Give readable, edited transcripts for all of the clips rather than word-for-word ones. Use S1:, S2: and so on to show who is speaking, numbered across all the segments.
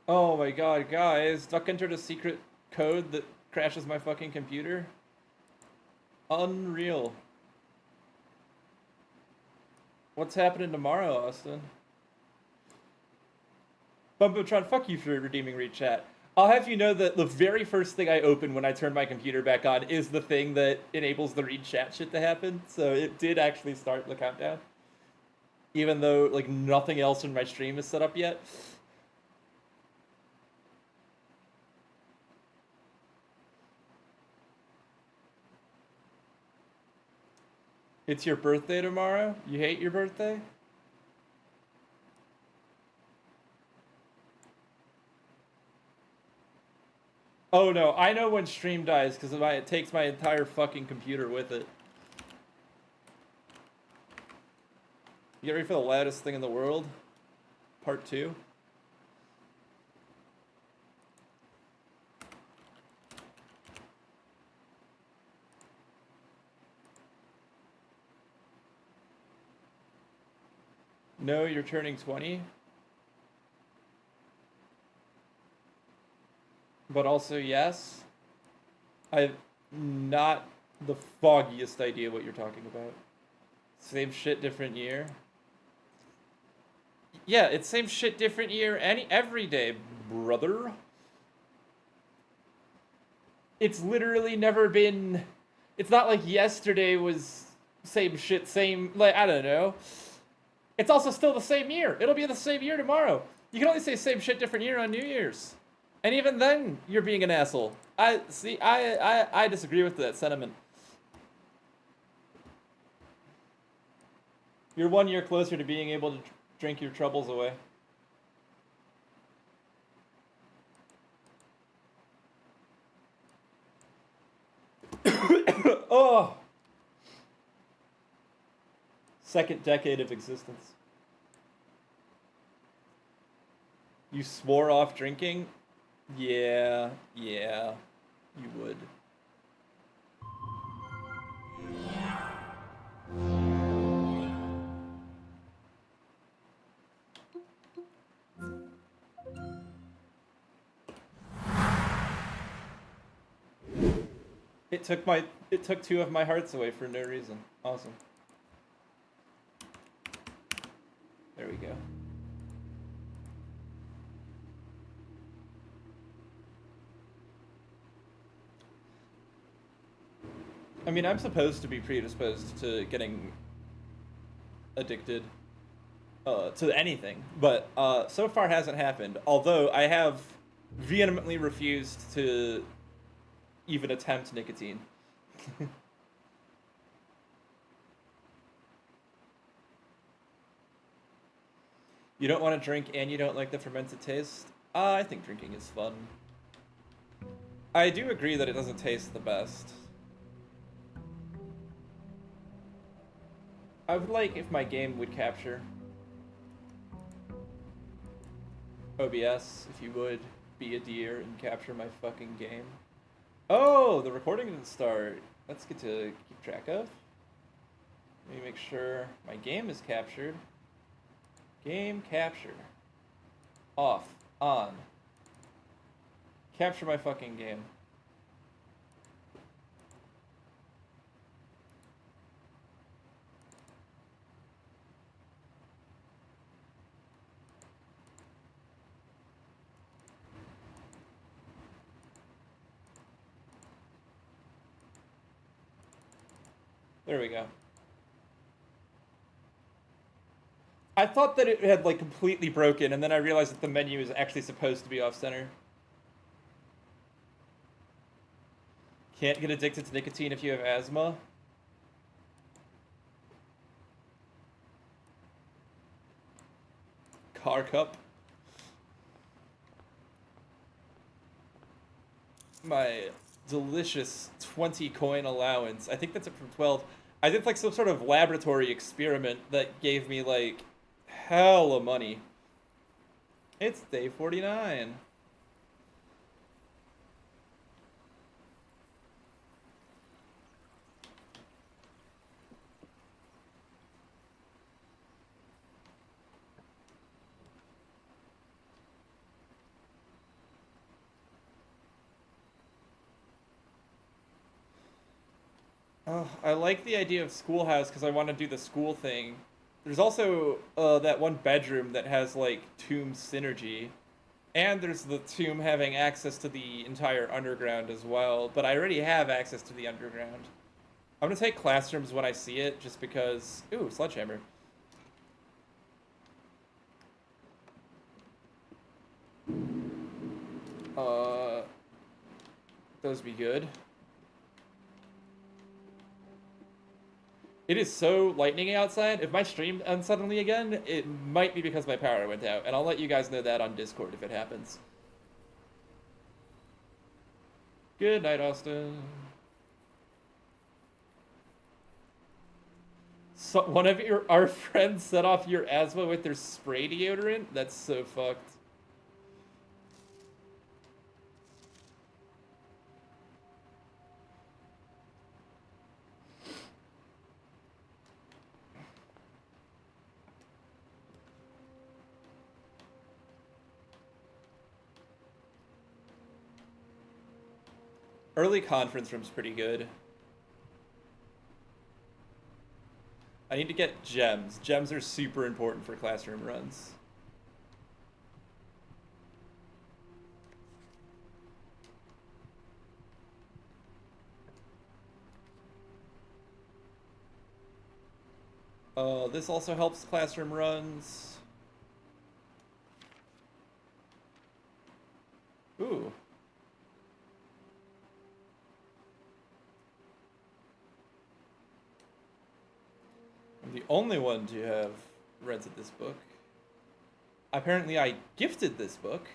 S1: Oh my god, guys, Duck entered a secret code that crashes my fucking computer. Unreal. What's happening tomorrow, Austin? Bumbotron, fuck you for redeeming Read Chat. I'll have you know that the very first thing I open when I turn my computer back on is the thing that enables the Read Chat shit to happen. So it did actually start the countdown. Even though, like, nothing else in my stream is set up yet. It's your birthday tomorrow? You hate your birthday? Oh no, I know when stream dies because it takes my entire fucking computer with it. You get ready for the loudest thing in the world? Part 2? No, you're turning 20? But also, yes? I've not the foggiest idea what you're talking about. Same shit, different year? Yeah, it's same shit, different year every day, brother. It's literally never been... It's not like yesterday was same shit, same... Like, I don't know. It's also still the same year. It'll be the same year tomorrow. You can only say same shit, different year on New Year's. And even then, you're being an asshole. I disagree with that sentiment. You're 1 year closer to being able to drink your troubles away. Oh! Second decade of existence. You swore off drinking? Yeah, you would. It took 2 of my hearts away for no reason. Awesome. There we go. I mean, I'm supposed to be predisposed to getting addicted to anything, but so far hasn't happened. Although I have vehemently refused to even attempt nicotine. You don't want to drink and you don't like the fermented taste? I think drinking is fun. I do agree that it doesn't taste the best. I would like if my game would capture. OBS, if you would be a dear and capture my fucking game. Oh, the recording didn't start. That's good to keep track of. Let me make sure my game is captured. Game capture. Off. On. Capture my fucking game. There we go. I thought that it had like completely broken, and then I realized that the menu is actually supposed to be off center. Can't get addicted to nicotine if you have asthma. Car cup. My delicious 20 coin allowance. I think that's it from 12. I did like some sort of laboratory experiment that gave me like hella money. It's day 49. Oh, I like the idea of schoolhouse because I want to do the school thing. There's also that one bedroom that has like tomb synergy, and there's the tomb having access to the entire underground as well. But I already have access to the underground. I'm gonna take classrooms when I see it, just because. Ooh, sledgehammer. Uh, those be good. It is so lightning outside. If my stream ends suddenly again, it might be because my power went out, and I'll let you guys know that on Discord if it happens. Good night, Austin. So one of our friends set off your asthma with their spray deodorant. That's so fucked. Early conference room's pretty good. I need to get gems. Gems are super important for classroom runs. This also helps classroom runs. Ooh. I'm the only one to have rented this book. Apparently I gifted this book.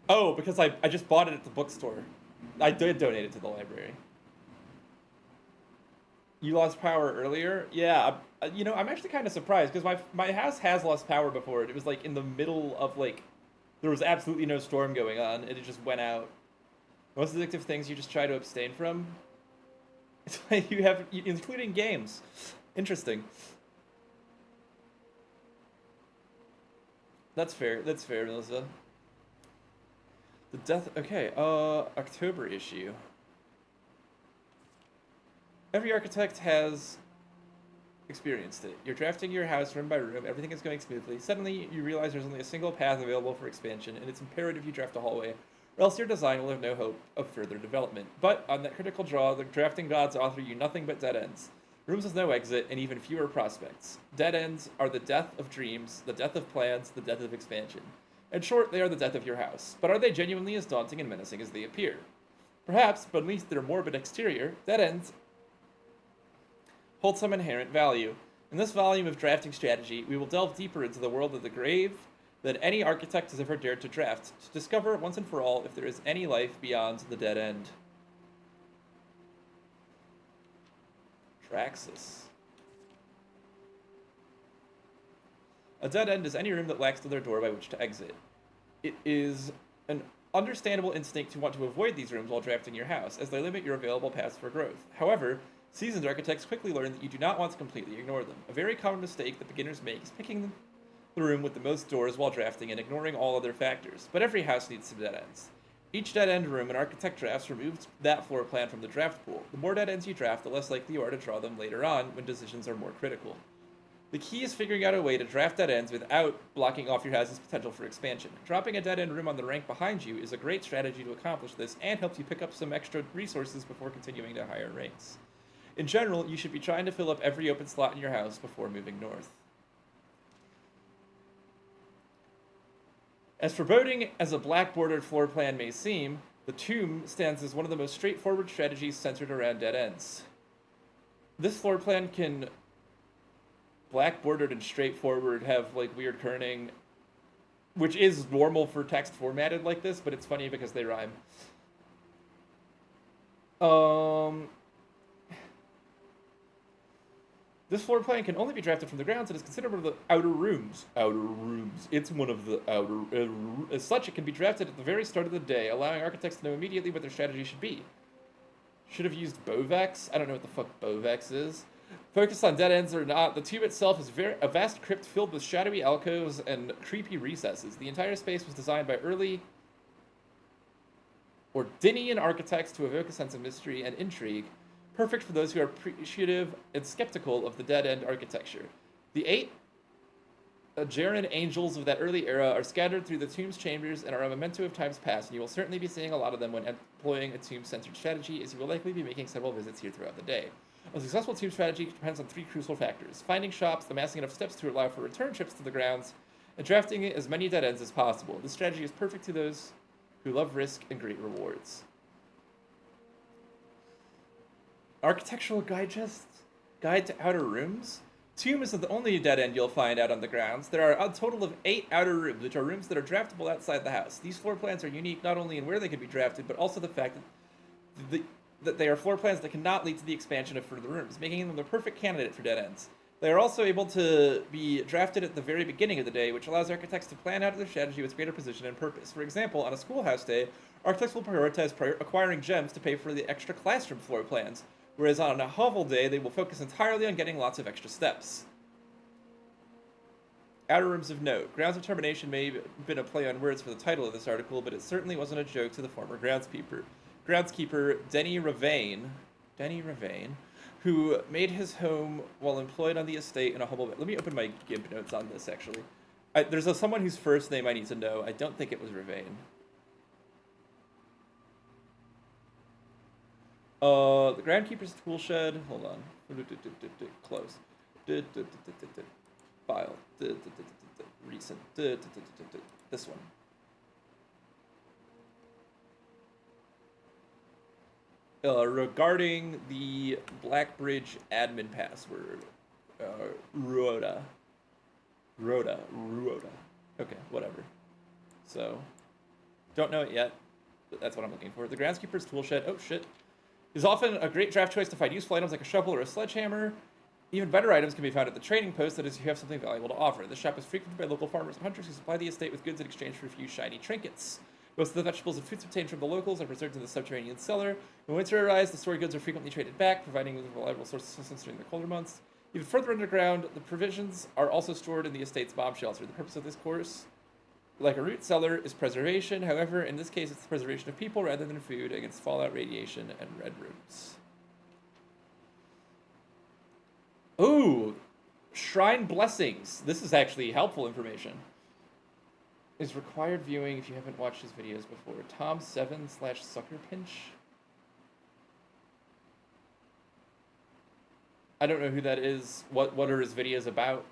S1: Oh, because I just bought it at the bookstore. I did donate it to the library. You lost power earlier? Yeah, I'm actually kind of surprised because my house has lost power before. It was like in the middle of like there was absolutely no storm going on, and it just went out. Most addictive things you just try to abstain from. It's like you have, including games. Interesting. That's fair. That's fair, Melissa. The death. Okay. October issue. Every architect has experienced it. You're drafting your house room by room, everything is going smoothly. Suddenly, you realize there's only a single path available for expansion, and it's imperative you draft a hallway, or else your design will have no hope of further development. But on that critical draw, the drafting gods offer you nothing but dead ends. Rooms with no exit, and even fewer prospects. Dead ends are the death of dreams, the death of plans, the death of expansion. In short, they are the death of your house. But are they genuinely as daunting and menacing as they appear? Perhaps, but beneath their morbid exterior, dead ends hold some inherent value. In this volume of drafting strategy, we will delve deeper into the world of the grave than any architect has ever dared to draft, to discover once and for all if there is any life beyond the dead end. Traxxas. A dead end is any room that lacks another door by which to exit. It is an understandable instinct to want to avoid these rooms while drafting your house, as they limit your available paths for growth. However, seasoned architects quickly learn that you do not want to completely ignore them. A very common mistake that beginners make is picking the room with the most doors while drafting and ignoring all other factors. But every house needs some dead ends. Each dead end room an architect drafts removes that floor plan from the draft pool. The more dead ends you draft, the less likely you are to draw them later on when decisions are more critical. The key is figuring out a way to draft dead ends without blocking off your house's potential for expansion. Dropping a dead end room on the rank behind you is a great strategy to accomplish this and helps you pick up some extra resources before continuing to higher ranks. In general, you should be trying to fill up every open slot in your house before moving north. As foreboding as a black-bordered floor plan may seem, the tomb stands as one of the most straightforward strategies centered around dead ends. This floor plan can black-bordered and straightforward have like weird kerning, which is normal for text formatted like this, but it's funny because they rhyme. This floor plan can only be drafted from the grounds and is considered one of the outer rooms. Outer rooms. It's one of the outer... as such, it can be drafted at the very start of the day, allowing architects to know immediately what their strategy should be. Should have used Bovex? I don't know what the fuck Bovex is. Focused on dead ends or not, the tomb itself is a vast crypt filled with shadowy alcoves and creepy recesses. The entire space was designed by early Ordinian architects to evoke a sense of mystery and intrigue, perfect for those who are appreciative and skeptical of the dead-end architecture. The 8 Jaren angels of that early era are scattered through the tomb's chambers and are a memento of times past, and you will certainly be seeing a lot of them when employing a tomb-centered strategy, as you will likely be making several visits here throughout the day. A successful tomb strategy depends on 3 crucial factors: finding shops, amassing enough steps to allow for return trips to the grounds, and drafting as many dead ends as possible. This strategy is perfect to those who love risk and great rewards. Architectural Digest Guide to Outer Rooms. Tomb isn't the only dead end you'll find out on the grounds. There are a total of 8 outer rooms, which are rooms that are draftable outside the house. These floor plans are unique not only in where they can be drafted, but also the fact that they are floor plans that cannot lead to the expansion of further rooms, making them the perfect candidate for dead ends. They are also able to be drafted at the very beginning of the day, which allows architects to plan out their strategy with greater precision and purpose. For example, on a schoolhouse day, architects will prioritize acquiring gems to pay for the extra classroom floor plans, whereas on a hovel day, they will focus entirely on getting lots of extra steps. Outer Rooms of Note. Grounds of Termination may have been a play on words for the title of this article, but it certainly wasn't a joke to the former groundskeeper Denny Ravane, who made his home while employed on the estate in a humble... Let me open my GIMP notes on this, actually. There's someone whose first name I need to know. I don't think it was Ravane. The Groundkeeper's Toolshed. Hold on. Close. File. Recent. This one. Regarding the Blackbridge admin password. Rhoda. Okay, whatever. So, don't know it yet, but that's what I'm looking for. The Groundskeeper's Toolshed. Oh, shit. Is often a great draft choice to find useful items like a shovel or a sledgehammer. Even better items can be found at the trading post, that is, you have something valuable to offer. This shop is frequented by local farmers and hunters who supply the estate with goods in exchange for a few shiny trinkets. Most of the vegetables and fruits obtained from the locals are preserved in the subterranean cellar. When winter arrives, the stored goods are frequently traded back, providing a reliable source of sustenance during the colder months. Even further underground, the provisions are also stored in the estate's bomb shelter. The purpose of this course, like a root cellar, is preservation. However, in this case, it's the preservation of people rather than food against fallout, radiation, and red rooms. Ooh, Shrine Blessings. This is actually helpful information. Is required viewing if you haven't watched his videos before. Tom7/SuckerPinch. I don't know who that is. What are his videos about?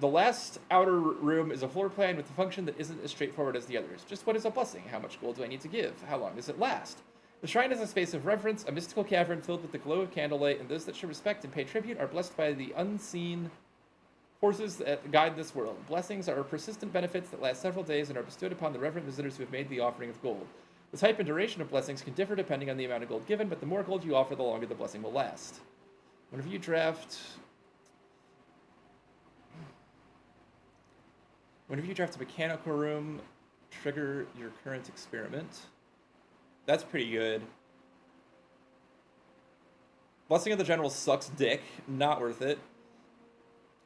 S1: The last outer room is a floor plan with a function that isn't as straightforward as the others. Just what is a blessing? How much gold do I need to give? How long does it last? The shrine is a space of reverence, a mystical cavern filled with the glow of candlelight, and those that should respect and pay tribute are blessed by the unseen forces that guide this world. Blessings are persistent benefits that last several days and are bestowed upon the reverent visitors who have made the offering of gold. The type and duration of blessings can differ depending on the amount of gold given, but the more gold you offer, the longer the blessing will last. Whenever you draft a mechanical room, trigger your current experiment. That's pretty good. Blessing of the General sucks dick. Not worth it.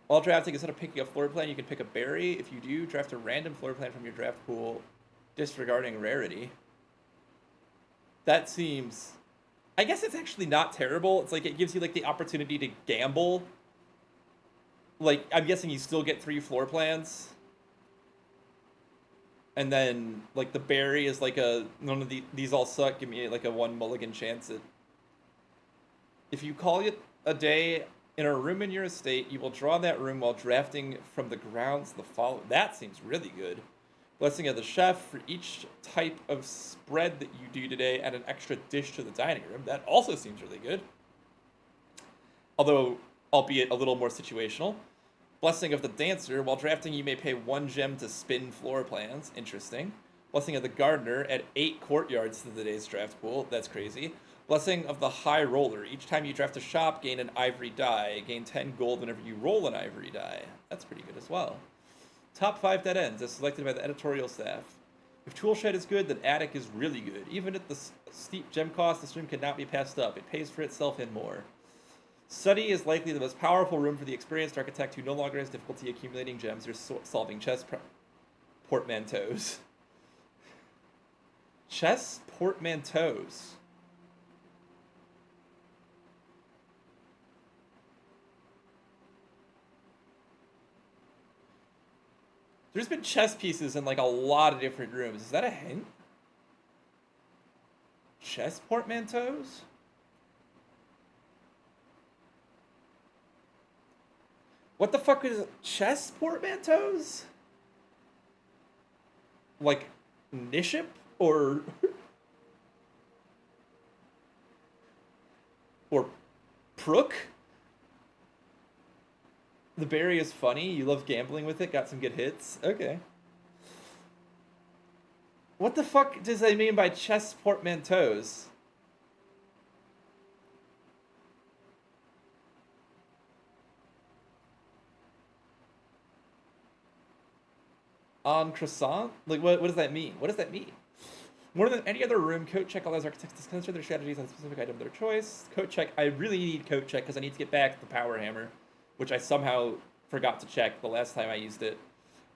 S1: While drafting, instead of picking a floor plan, you can pick a berry. If you do, draft a random floor plan from your draft pool, disregarding rarity. That seems... I guess it's actually not terrible. It's like it gives you like the opportunity to gamble. Like, I'm guessing you still get 3 floor plans. And then, like, the berry is like a, none of these all suck, give me like a 1 mulligan chance at... If you call it a day in a room in your estate, you will draw that room while drafting from the grounds the following. That seems really good. Blessing of the chef. For each type of spread that you do today, add an extra dish to the dining room. That also seems really good. Although, albeit a little more situational. Blessing of the Dancer. While drafting, you may pay 1 gem to spin floor plans. Interesting. Blessing of the Gardener. Add 8 courtyards to the day's draft pool. That's crazy. Blessing of the High Roller. Each time you draft a shop, gain an ivory die. Gain 10 gold whenever you roll an ivory die. That's pretty good as well. Top 5 dead ends, as selected by the editorial staff. If Toolshed is good, then Attic is really good. Even at the steep gem cost, this room cannot be passed up. It pays for itself and more. Study is likely the most powerful room for the experienced architect who no longer has difficulty accumulating gems or solving chess portmanteaus. Chess portmanteaus. There's been chess pieces in like a lot of different rooms. Is that a hint? Chess portmanteaus? What the fuck is chess portmanteaus? Like Niship or or Prook? The berry is funny. You love gambling with it. Got some good hits. Okay. What the fuck does they mean by chess portmanteaus? On croissant? Like, what does that mean? What does that mean? More than any other room, Coat Check allows architects to consider their strategies on a specific item of their choice. Coat Check, I really need Coat Check because I need to get back the Power Hammer, which I somehow forgot to check the last time I used it.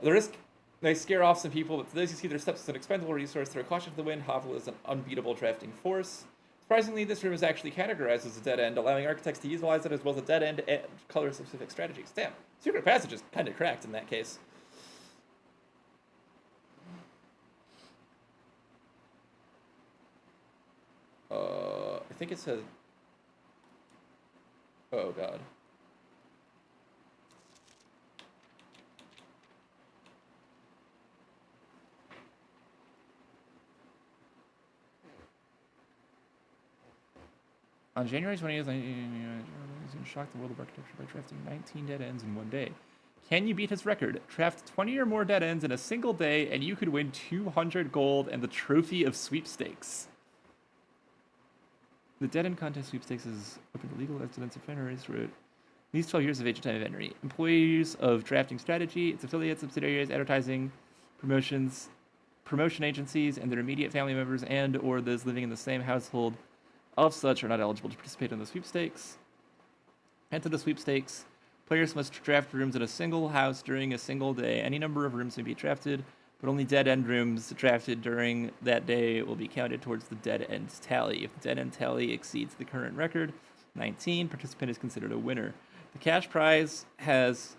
S1: The risk may scare off some people, but to those who see their steps as an expendable resource, throw caution to the wind. Hovel is an unbeatable drafting force. Surprisingly, this room is actually categorized as a dead end, allowing architects to utilize it as well as a dead end and color-specific strategies. Damn, Secret Passage is kind of cracked in that case. I think it says... Oh, God. On January 20th, shocked the world of architecture by drafting 19 dead ends in one day. Can you beat his record? Draft 20 or more dead ends in a single day, and you could win 200 gold and the trophy of sweepstakes. The dead end contest sweepstakes is open to legal residents of Fenris through these 12 years of age of time of entry. Employees of Drafting Strategy, its affiliates, subsidiaries, advertising, promotion agencies, and their immediate family members and or those living in the same household of such are not eligible to participate in the sweepstakes. Enter the sweepstakes. Players must draft rooms in a single house during a single day. Any number of rooms may be drafted, but only dead end rooms drafted during that day will be counted towards the dead end tally. If the dead end tally exceeds the current record, 19, participant is considered a winner. The cash prize has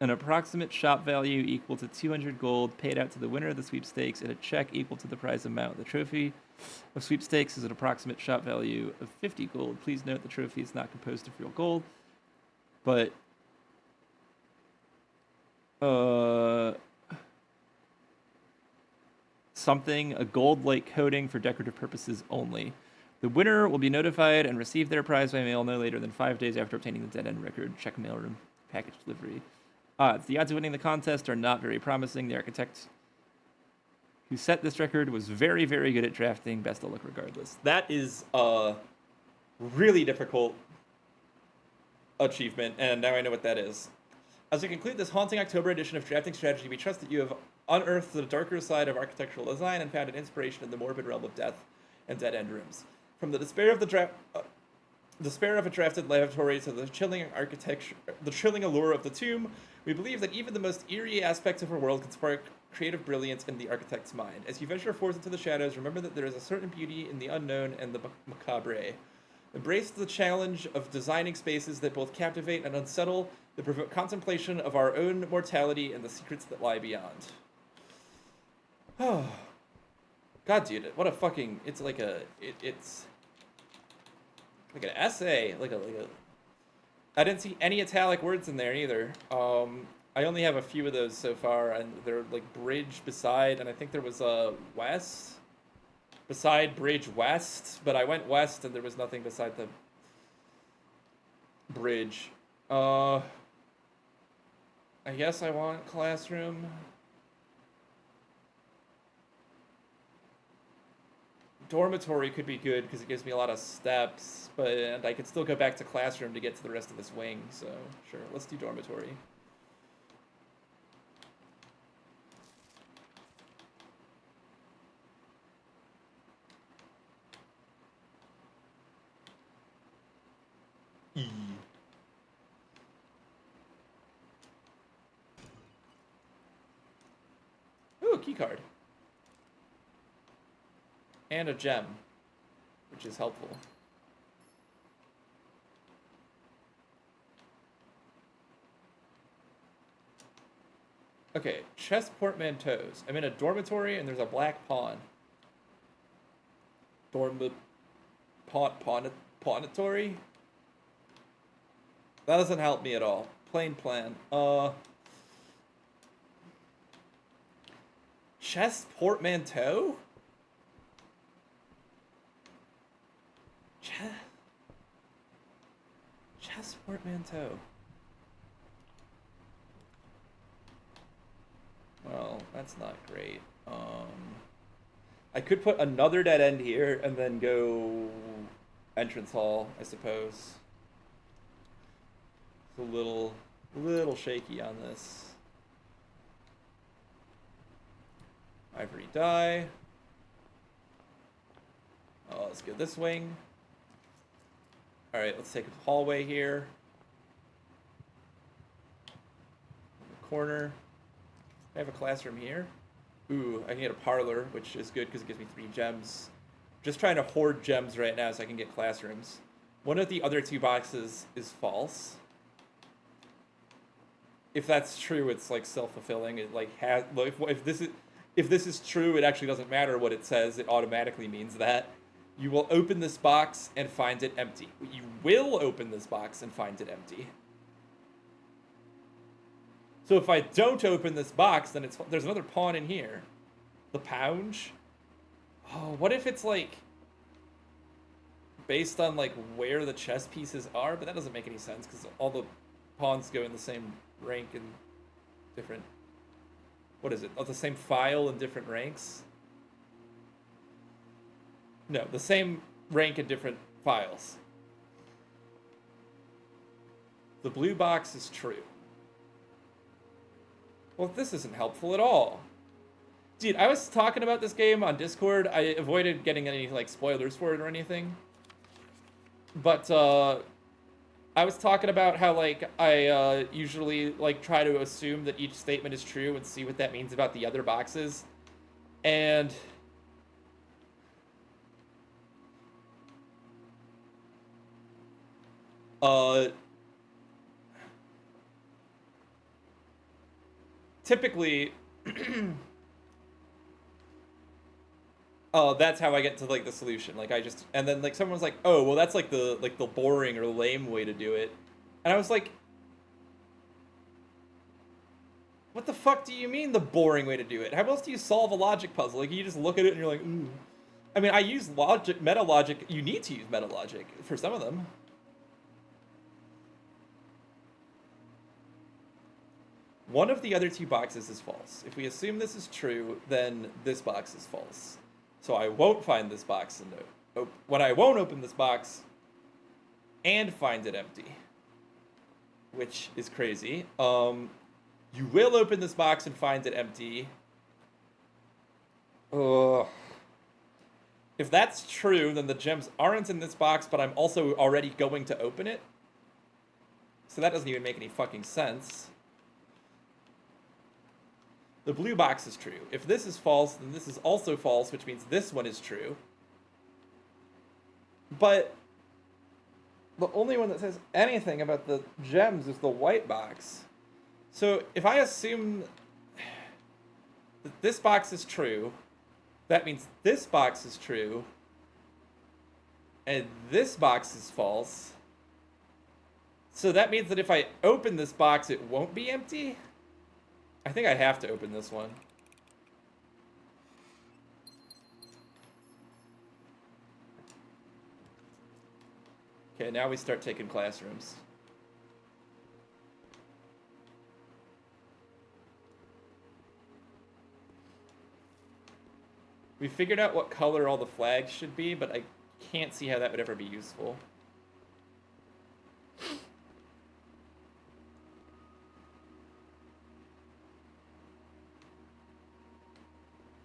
S1: an approximate shop value equal to 200 gold paid out to the winner of the sweepstakes and a check equal to the prize amount. The trophy of sweepstakes is an approximate shop value of 50 gold. Please note the trophy is not composed of real gold, but a gold-like coating for decorative purposes only. The winner will be notified and receive their prize by mail no later than 5 days after obtaining the dead end record. Check mailroom package delivery. The odds of winning the contest are not very promising. The architect who set this record was very, very good at drafting. Best of luck regardless. That is a really difficult achievement, and now I know what that is. As we conclude this haunting October edition of Drafting Strategy, we trust that you have unearthed the darker side of architectural design and found an inspiration in the morbid realm of death and dead-end rooms. From the despair of a drafted lavatory to the chilling architecture, the chilling allure of the tomb, we believe that even the most eerie aspects of our world can spark creative brilliance in the architect's mind. As you venture forth into the shadows, remember that there is a certain beauty in the unknown and the macabre. Embrace the challenge of designing spaces that both captivate and unsettle, that provoke contemplation of our own mortality and the secrets that lie beyond. Oh, God, dude, what a fucking... It's like it's like an essay, like a. I didn't see any italic words in there either. I only have a few of those so far, and they're like bridge beside, and I think there was a west beside bridge west, but I went west and there was nothing beside the bridge. I guess I want classroom. Dormitory could be good because it gives me a lot of steps, but I could still go back to classroom to get to the rest of this wing, so sure, let's do dormitory. E. Ooh, key card. And a gem, which is helpful. Okay, chest portmanteaus. I'm in a dormitory and there's a black pawn. Pawnatory? That doesn't help me at all. Plain plan. Chest portmanteau? Chest portmanteau. Well, that's not great. I could put another dead end here and then go entrance hall, I suppose. It's a little shaky on this. Ivory die. Oh, let's go this wing. Alright, let's take a hallway here. In the corner. I have a classroom here. Ooh, I can get a parlor, which is good because it gives me 3 gems. Just trying to hoard gems right now so I can get classrooms. One of the other 2 boxes is false. If that's true, it's like self-fulfilling. It like has if this is true, it actually doesn't matter what it says. It automatically means that you will open this box and find it empty. You will open this box and find it empty. So if I don't open this box, then there's another pawn in here. The pounge? Oh, what if it's like based on like where the chess pieces are? But that doesn't make any sense because all the pawns go in the same rank and different... What is it? Oh, the same file in different ranks? No, the same rank in different files. The blue box is true. Well, this isn't helpful at all. Dude, I was talking about this game on Discord. I avoided getting any, like, spoilers for it or anything. But, I was talking about how, like, I, usually, like, try to assume that each statement is true and see what that means about the other boxes. And... typically, oh, that's how I get to like the solution. Like and then like someone was like, oh, well, that's like the boring or lame way to do it, and I was like, what the fuck do you mean the boring way to do it? How else do you solve a logic puzzle? Like you just look at it and you're like, ooh. I mean, I use meta logic. You need to use meta logic for some of them. One of the other 2 boxes is false. If we assume this is true, then this box is false. So I won't find this box when I won't open this box and find it empty, which is crazy. You will open this box and find it empty. Ugh. If that's true, then the gems aren't in this box, but I'm also already going to open it. So that doesn't even make any fucking sense. The blue box is true. If this is false, then this is also false, which means this one is true. But the only one that says anything about the gems is the white box. So if I assume that this box is true, that means this box is true, and this box is false. So that means that if I open this box, it won't be empty? I think I have to open this one. Okay, now we start taking classrooms. We figured out what color all the flags should be, but I can't see how that would ever be useful.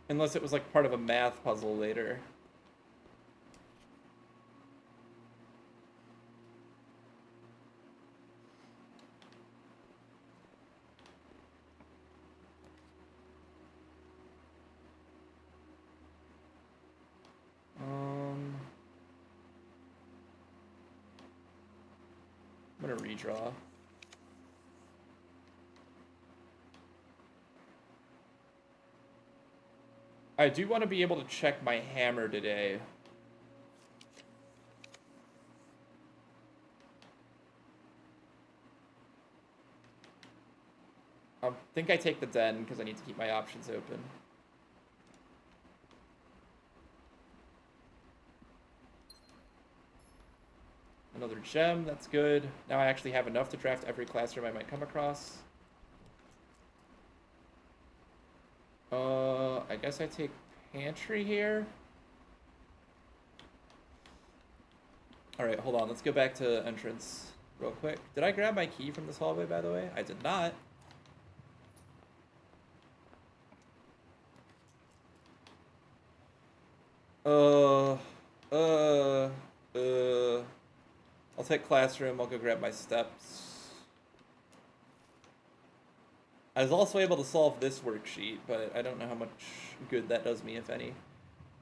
S1: Unless it was like part of a math puzzle later. I'm gonna redraw. I do want to be able to check my hammer today. I think I take the den because I need to keep my options open. Another gem, that's good. Now I actually have enough to draft every classroom I might come across. I guess I take pantry here. Alright, hold on. Let's go back to entrance real quick. Did I grab my key from this hallway, by the way? I did not. I'll take classroom. I'll go grab my steps. I was also able to solve this worksheet, but I don't know how much good that does me, if any.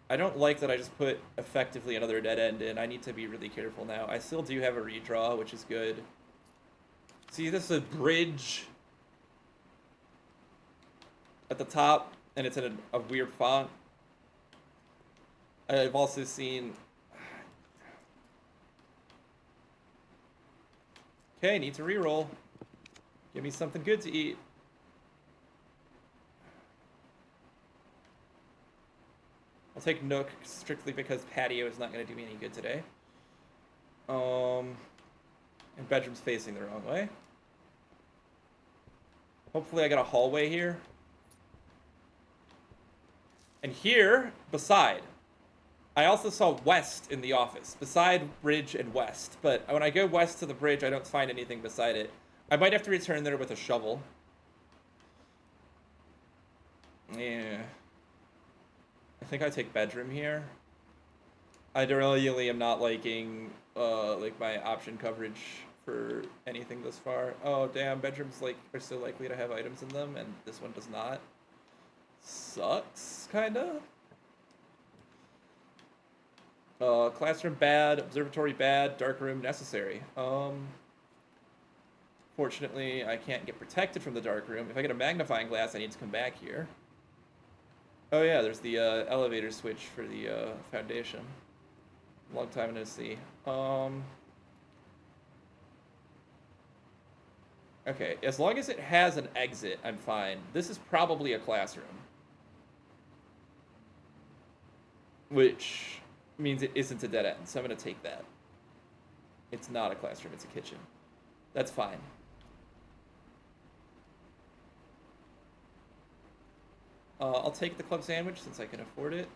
S1: I don't like that I just put effectively another dead end in. I need to be really careful now. I still do have a redraw, which is good. See, this is a bridge at the top, and it's in a weird font. I've also seen... Okay, need to reroll. Give me something good to eat. I'll take Nook strictly because patio is not going to do me any good today. And bedroom's facing the wrong way. Hopefully I got a hallway here. And here, beside. I also saw west in the office. Beside bridge and west. But when I go west to the bridge, I don't find anything beside it. I might have to return there with a shovel. Yeah. I think I take bedroom here. I really am not liking like my option coverage for anything this far. Oh damn, bedrooms are still likely to have items in them, and this one does not. Sucks, kinda. Classroom bad, observatory bad, dark room necessary. Fortunately, I can't get protected from the dark room. If I get a magnifying glass, I need to come back here. Oh yeah, there's the elevator switch for the foundation. Long time no see. Okay, as long as it has an exit, I'm fine. This is probably a classroom. Which means it isn't a dead end, so I'm gonna take that. It's not a classroom, it's a kitchen. That's fine. I'll take the club sandwich since I can afford it.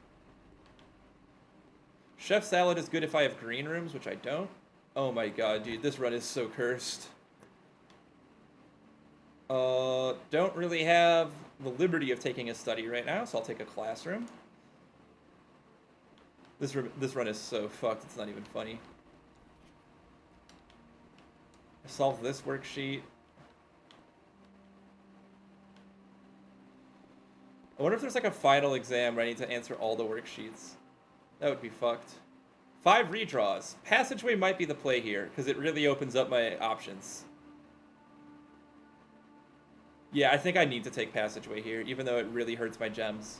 S1: Chef salad is good if I have green rooms, which I don't. Oh my god, dude, this run is so cursed. Don't really have the liberty of taking a study right now, so I'll take a classroom. This run is so fucked, it's not even funny. I solved this worksheet. I wonder if there's like a final exam where I need to answer all the worksheets. That would be fucked. 5 redraws. Passageway might be the play here, because it really opens up my options. Yeah, I think I need to take Passageway here, even though it really hurts my gems.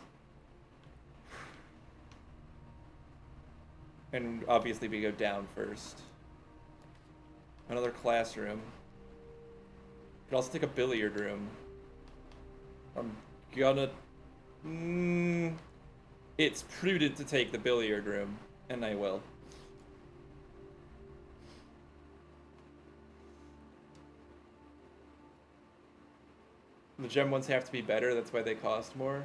S1: And obviously we go down first. Another classroom. Could also take a billiard room. I'm gonna... It's prudent to take the billiard room, and I will. The gem ones have to be better, that's why they cost more.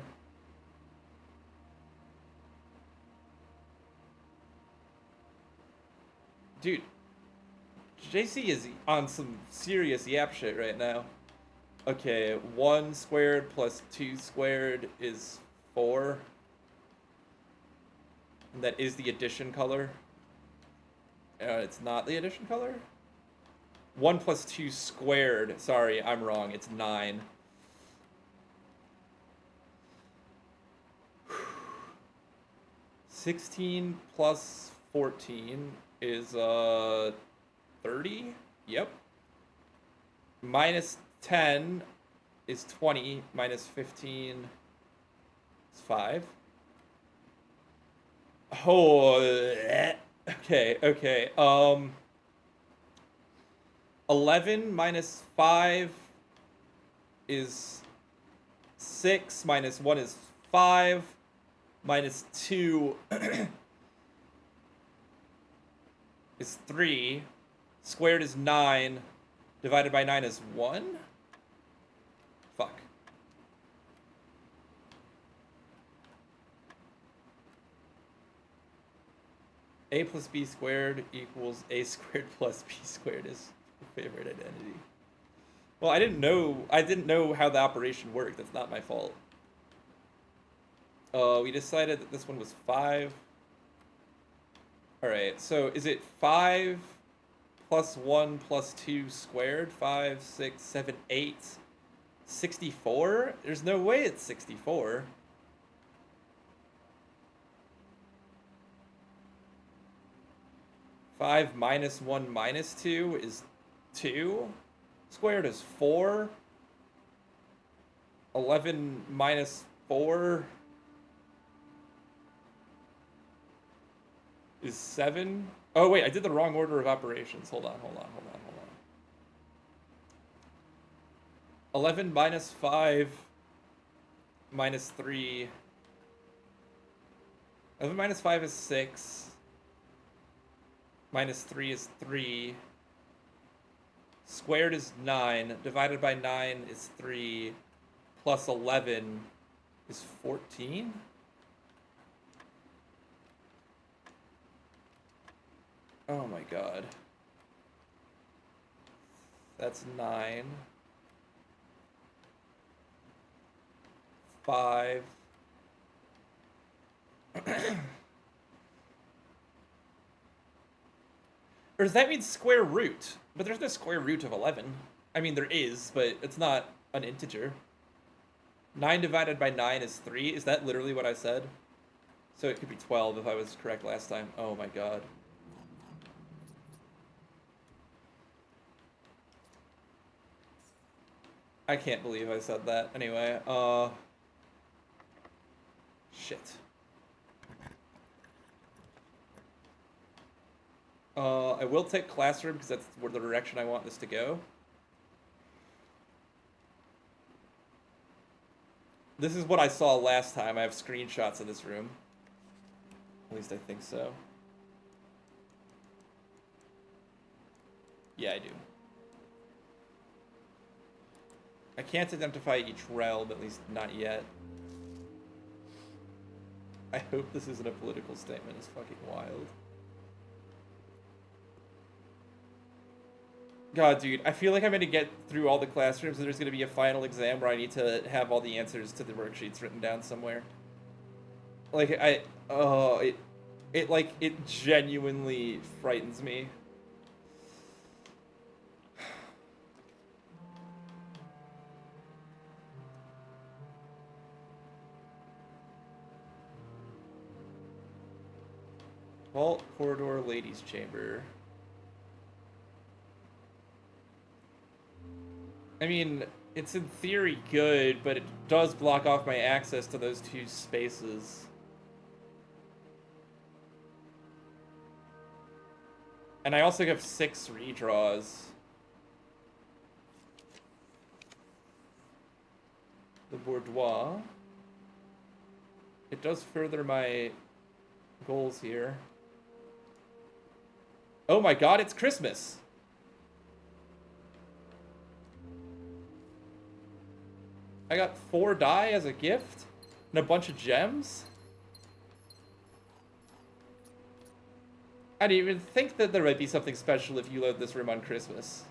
S1: Dude, JC is on some serious yap shit right now. Okay, 1 squared plus 2 squared is 4. And that is the addition color. It's not the addition color? 1 plus 2 squared. Sorry, I'm wrong. It's 9. $16 plus 14 is 30. Yep. minus 10 is 20, minus 15 is 5. Oh, okay. 11 minus 5 is 6, minus 1 is 5, minus 2 is 3, squared is 9, divided by 9 is 1? Fuck. A plus b squared equals a squared plus b squared is my favorite identity. Well, I didn't know how the operation worked. That's not my fault. We decided that this one was 5. Alright, so is it 5 plus 1 plus 2 squared? 5, 6, 7, 8, 64? There's no way it's 64. Five minus 1 minus 2 is 2. Squared is 4. 11 minus 4 is 7. Oh, wait, I did the wrong order of operations. Hold on. 11 minus 5 minus 3. 11 minus 5 is 6. Minus 3 is 3. Squared is 9. Divided by 9 is 3. Plus 11 is 14. Oh my god. That's 9. 5. Or does that mean square root? But there's no square root of 11. I mean, there is, but it's not an integer. 9 divided by 9 is 3. Is that literally what I said? So it could be 12 if I was correct last time. Oh my god. I can't believe I said that. Anyway, shit. I will take classroom because that's where the direction I want this to go. This is what I saw last time. I have screenshots of this room. At least I think so. Yeah, I do. I can't identify each realm, at least not yet. I hope this isn't a political statement. It's fucking wild. God, dude, I feel like I'm gonna get through all the classrooms and there's gonna be a final exam where I need to have all the answers to the worksheets written down somewhere. Like, it genuinely frightens me. Vault, corridor, ladies' chamber. I mean, it's in theory good, but it does block off my access to those two spaces. And I also have 6 redraws. The boudoir. It does further my goals here. Oh my god, it's Christmas! I got 4 die as a gift and a bunch of gems. I didn't even think that there might be something special if you load this room on Christmas.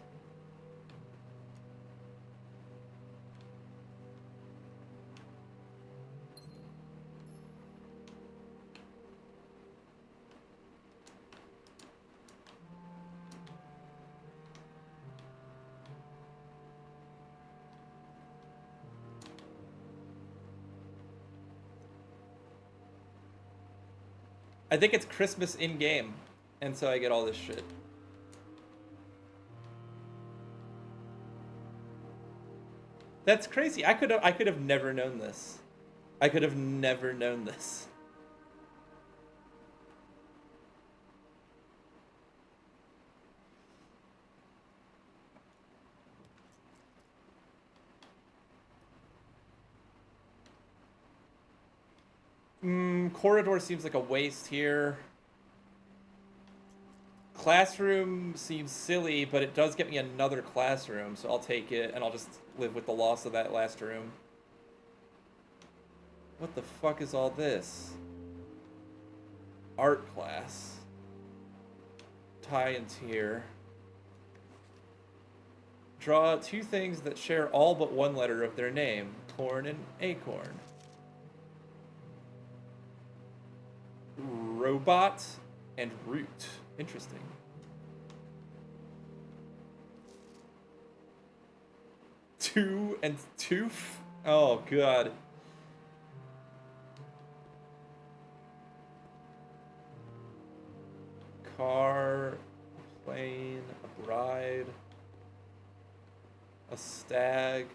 S1: I think it's Christmas in-game, and so I get all this shit. That's crazy. I could have never known this. I could have never known this. Corridor seems like a waste here. Classroom seems silly, but it does get me another classroom, so I'll take it, and I'll just live with the loss of that last room. What the fuck is all this? Art class. Tie and tier. Draw two things that share all but one letter of their name. Corn and acorn. Robot and root. Interesting. Two and tooth? Oh, God. Car, plane, a bride, a stag,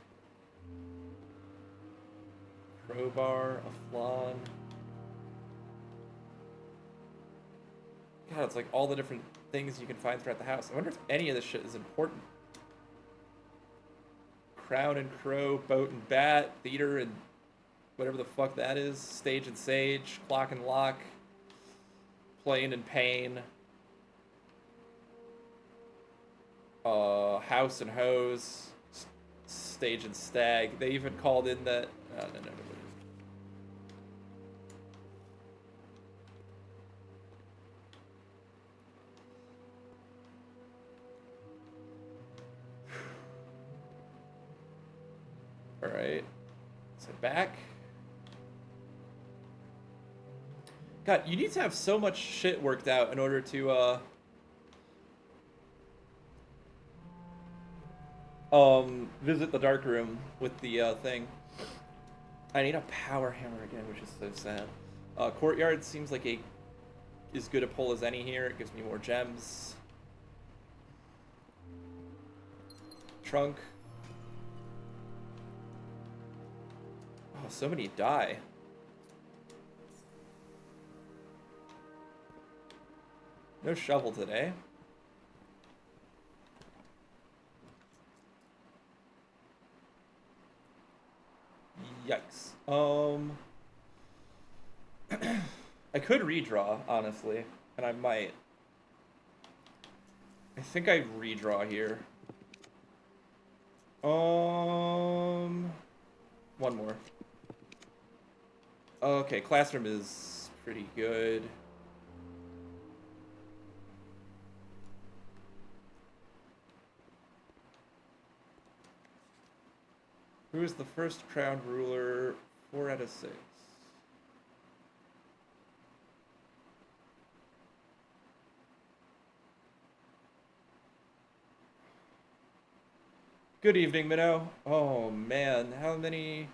S1: crowbar, a flan. God, it's like all the different things you can find throughout the house. I wonder if any of this shit is important. Crown and crow, boat and bat, theater and whatever the fuck that is, stage and sage, clock and lock, plane and pain, house and hose, stage and stag. They even called in that. Oh, no. All right, so back. God, you need to have so much shit worked out in order to visit the dark room with the thing. I need a power hammer again, which is so sad. Courtyard seems like as good a pull as any here. It gives me more gems. Trunk. Oh, so many die. No shovel today. Yikes. I could redraw, honestly, and I might. I think I redraw here. One more. Okay, classroom is pretty good. Who is the first crowned ruler? 4 out of 6. Good evening, Minnow. Oh man, how many?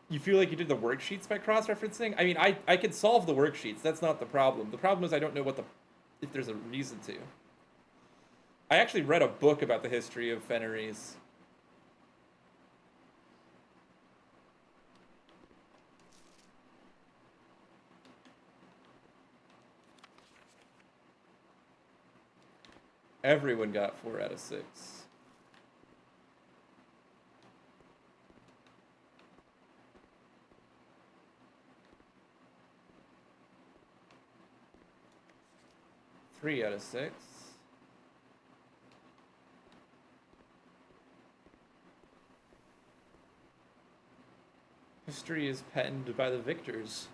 S1: You feel like you did the worksheets by cross-referencing? I mean, I can solve the worksheets. That's not the problem. The problem is I don't know if there's a reason to. I actually read a book about the history of Fenris. Everyone got 4 out of 6. Three out of 6. History is penned by the victors.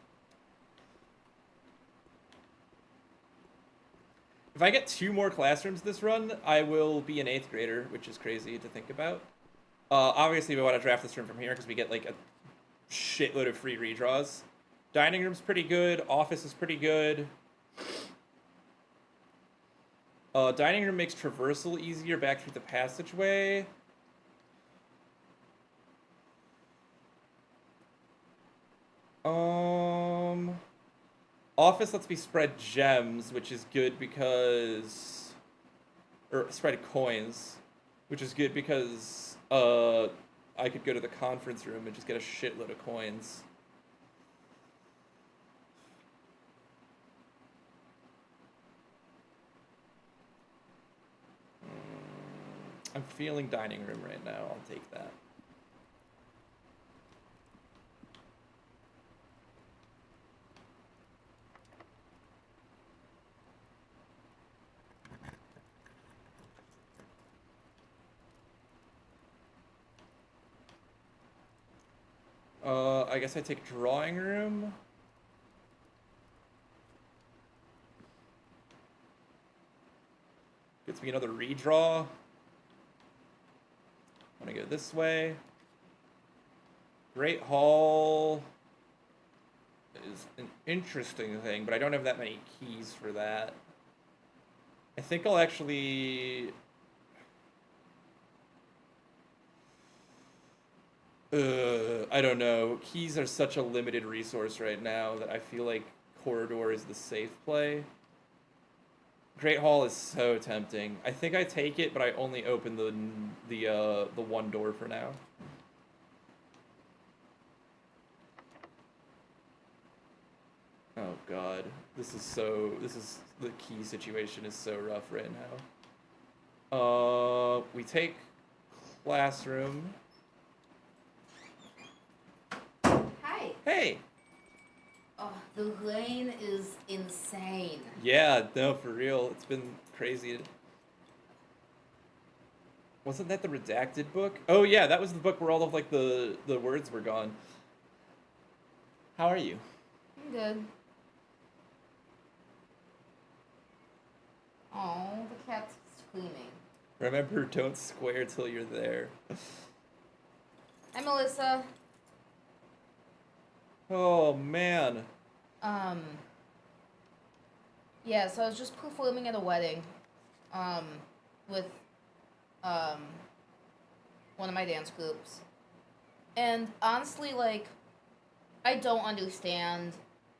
S1: If I get 2 more classrooms this run, I will be an 8th grader, which is crazy to think about. Obviously, we want to draft this room from here because we get like a shitload of free redraws. Dining room's pretty good. Office is pretty good. Dining room makes traversal easier back through the passageway. Office lets me spread gems, which is good because... Or spread coins. which is good because I could go to the conference room and just get a shitload of coins. I'm feeling dining room right now. I'll take that. I guess I take drawing room. Gets me another redraw. Want to go this way. Great Hall is an interesting thing, but I don't have that many keys for that. I think I'll actually... I don't know. Keys are such a limited resource right now that I feel like Corridor is the safe play. Great Hall is so tempting. I think I take it, but I only open the one door for now. Oh god, this is the key situation is so rough right now. We take classroom.
S2: Hi.
S1: Hey.
S2: Oh, the rain is insane.
S1: Yeah, no, for real. It's been crazy. Wasn't that the redacted book? Oh yeah, that was the book where all of like the words were gone. How are you?
S2: I'm good. Oh, the cat's screaming.
S1: Remember, don't square till you're there.
S2: Hi, Melissa.
S1: Oh man.
S2: Yeah, so I was just performing at a wedding, with, one of my dance groups. And honestly, like, I don't understand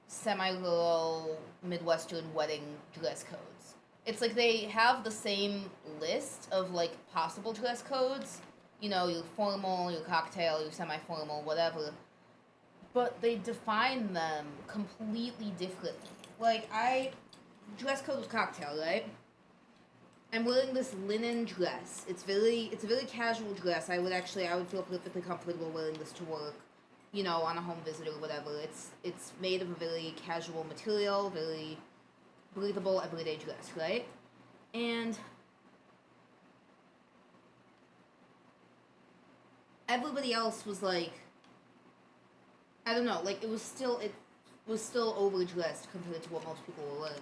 S2: semi-rural Midwestern wedding dress codes. It's like they have the same list of, like, possible dress codes. You know, your formal, your cocktail, your semi-formal, whatever. But they define them completely differently. Like, dress code was cocktail, right? I'm wearing this linen dress. It's a very casual dress. I would feel perfectly comfortable wearing this to work, you know, on a home visit or whatever. It's made of a very casual material, very breathable everyday dress, right? And everybody else was like, I don't know, like it was still overdressed compared to what most people were wearing.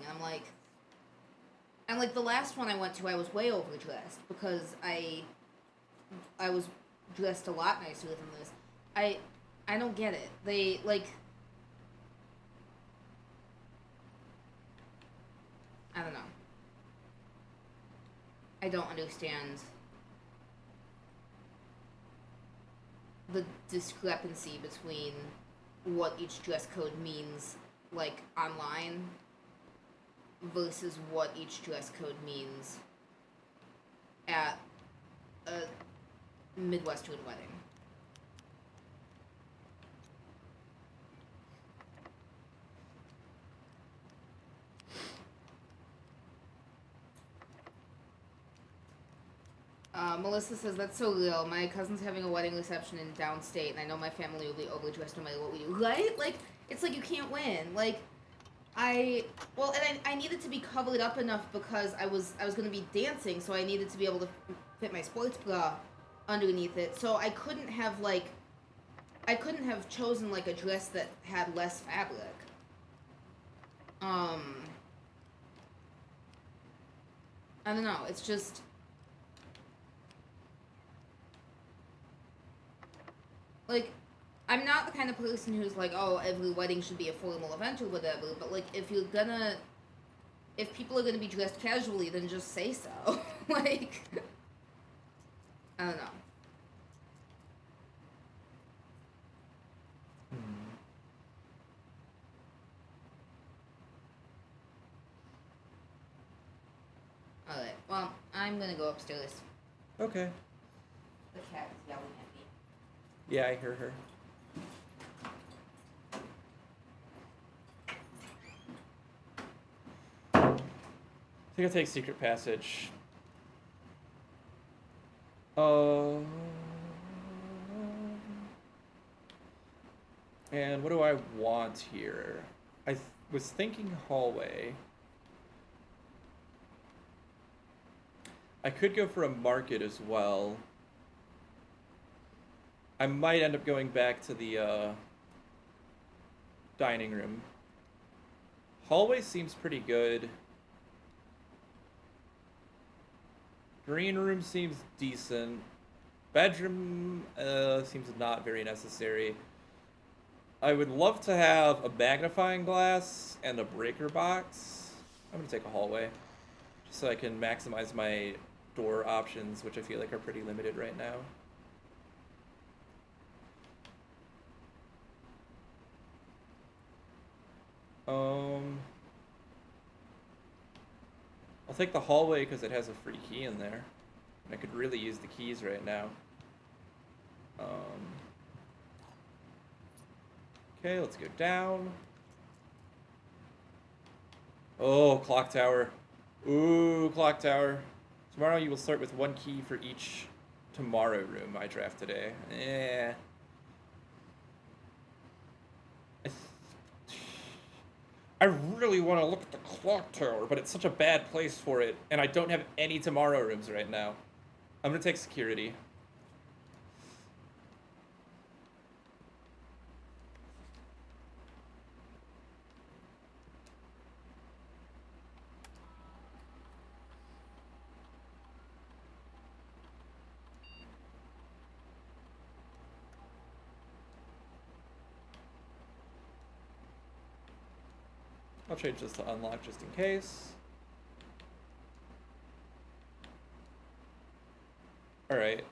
S2: And like the last one I went to, I was way overdressed because I was dressed a lot nicer than this. I don't get it. They like, I don't know. I don't understand the discrepancy between what each dress code means, like, online versus what each dress code means at a Midwestern wedding. Melissa says, that's so real. My cousin's having a wedding reception in downstate, and I know my family will be overdressed no matter what we do. Right? Like, it's like you can't win. Like, I needed to be covered up enough because I was going to be dancing, so I needed to be able to fit my sports bra underneath it. So I couldn't have chosen, like, a dress that had less fabric. I don't know. It's just... Like, I'm not the kind of person who's like, oh, every wedding should be a formal event or whatever, but, like, if people are gonna be dressed casually, then just say so. Like, I don't know. Alright, well, I'm gonna go upstairs.
S1: Okay.
S2: The cat is yelling at me.
S1: Yeah, I hear her. I think I'll take Secret Passage. And what do I want here? I was thinking hallway. I could go for a market as well. I might end up going back to the dining room. Hallway seems pretty good. Green room seems decent. Bedroom seems not very necessary. I would love to have a magnifying glass and a breaker box. I'm gonna take a hallway, just so I can maximize my door options, which I feel like are pretty limited right now. I'll take the hallway because it has a free key in there. And I could really use the keys right now. Okay, let's go down. Oh, clock tower. Ooh, clock tower. Tomorrow you will start with one key for each tomorrow room I draft today. I really want to look at the clock tower, but it's such a bad place for it, and I don't have any tomorrow rooms right now. I'm gonna take security. I'll change this to unlock just in case. Alright,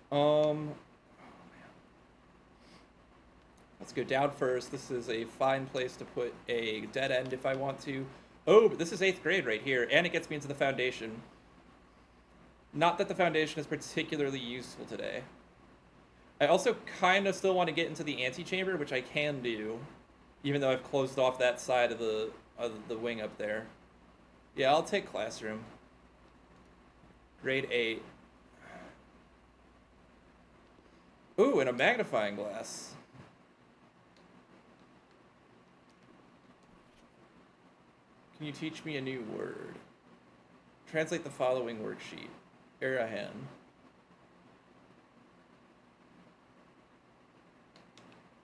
S1: let's go down first. This is a fine place to put a dead end if I want to. Oh, but this is 8th grade right here, and it gets me into the foundation. Not that the foundation is particularly useful today. I also kind of still want to get into the antechamber, which I can do, even though I've closed off that side of the wing up there. Yeah, I'll take classroom. Grade 8. Ooh, and a magnifying glass. Can you teach me a new word? Translate the following worksheet. Arahan.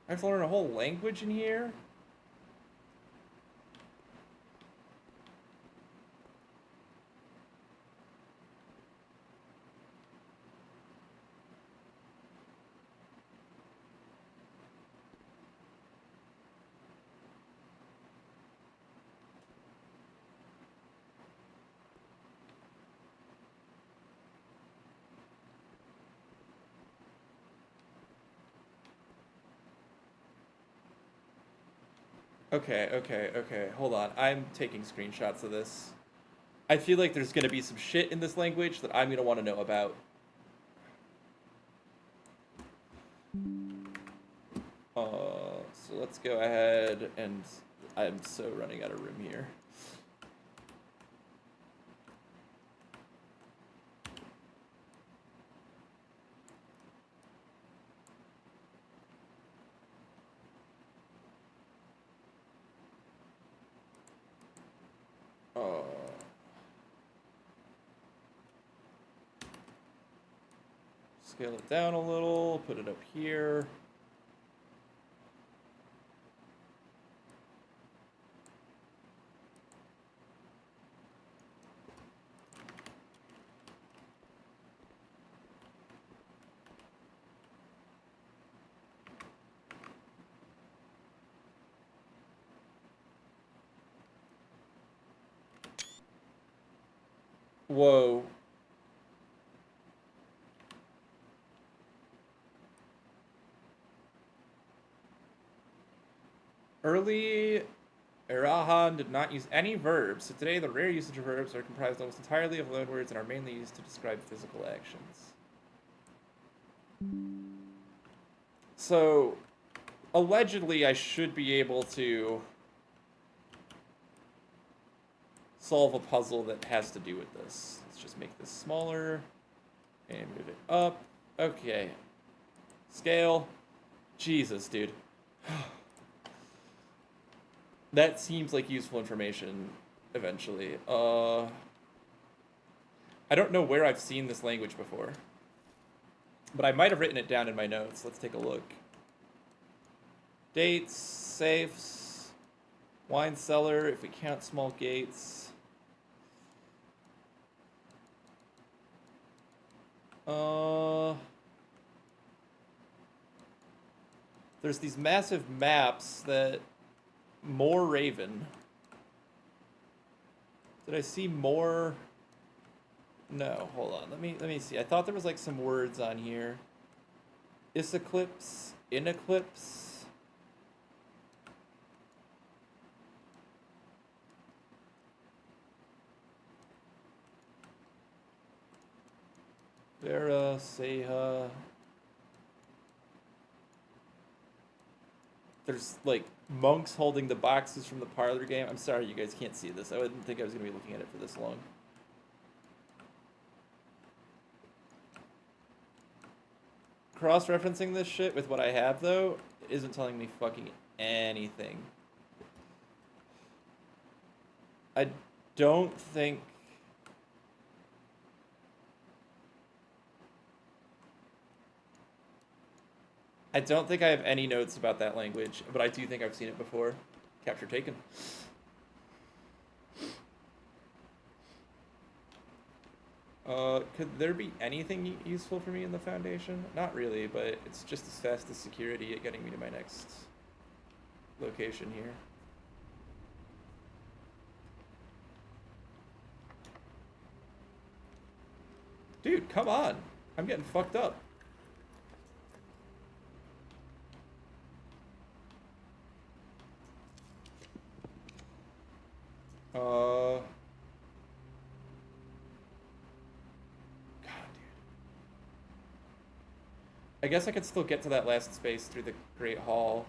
S1: I have to learn a whole language in here? Okay. Hold on. I'm taking screenshots of this. I feel like there's gonna be some shit in this language that I'm gonna want to know about. So let's go ahead and I'm so running out of room here. Scale it down a little, put it up here. Whoa. Early Arahan did not use any verbs, so today the rare usage of verbs are comprised almost entirely of loanwords and are mainly used to describe physical actions. So, allegedly, I should be able to solve a puzzle that has to do with this. Let's just make this smaller and move it up. Okay. Scale. Jesus, dude. That seems like useful information eventually. I don't know where I've seen this language before, but I might have written it down in my notes. Let's take a look. Dates, safes, wine cellar, if we count small gates. There's these massive maps that more Raven. Did I see more? No, hold on. Let me see. I thought there was like some words on here. Iseclipse, Ineclipse. Vera, Seha. There's like monks holding the boxes from the parlor game. I'm sorry you guys can't see this. I wouldn't think I was going to be looking at it for this long. Cross-referencing this shit with what I have, though, isn't telling me fucking anything. I don't think... I don't think I have any notes about that language, but I do think I've seen it before. Capture taken. Could there be anything useful for me in the Foundation? Not really, but it's just as fast as security at getting me to my next location here. Dude, come on. I'm getting fucked up. God, dude. I guess I could still get to that last space through the Great Hall.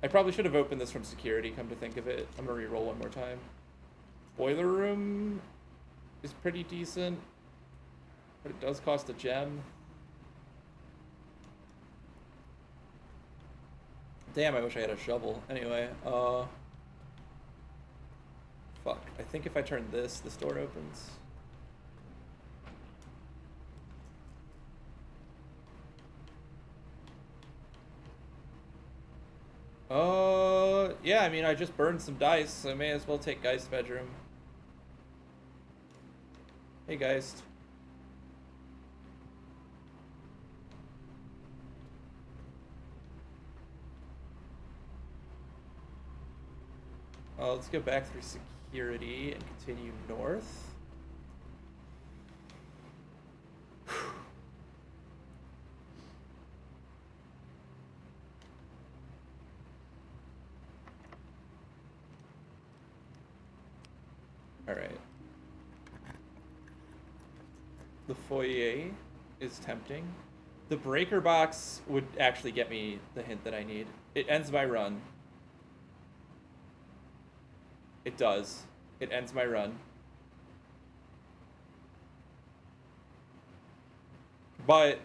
S1: I probably should have opened this from security, come to think of it. I'm gonna reroll one more time. Boiler room is pretty decent, but it does cost a gem. Damn, I wish I had a shovel. Anyway, fuck. I think if I turn this door opens. Yeah, I mean, I just burned some dice, so I may as well take Geist's bedroom. Hey, Geist. Let's go back through security and continue north. Alright. The foyer is tempting. The breaker box would actually get me the hint that I need. It ends my run. It does. It ends my run. But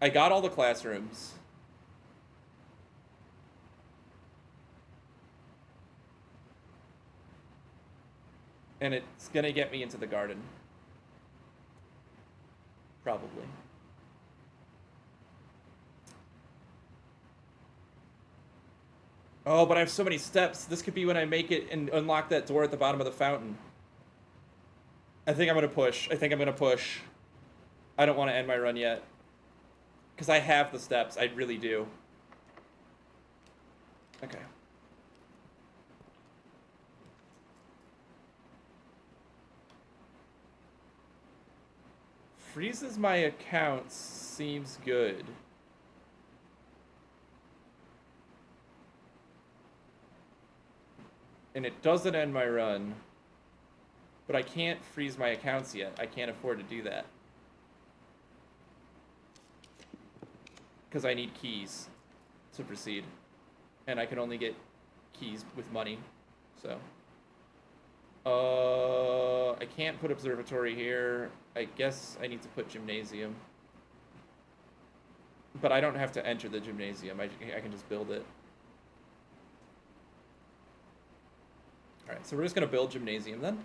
S1: I got all the classrooms. And it's gonna get me into the garden. Probably. Oh, but I have so many steps. This could be when I make it and unlock that door at the bottom of the fountain. I think I'm gonna push. I don't want to end my run yet. Because I have the steps. I really do. Okay. Freezes my accounts seems good. And it doesn't end my run. But I can't freeze my accounts yet. I can't afford to do that. because I need keys to proceed. And I can only get keys with money, so. I can't put observatory here. I guess I need to put gymnasium. But I don't have to enter the gymnasium. I can just build it. Alright, so we're just going to build gymnasium then.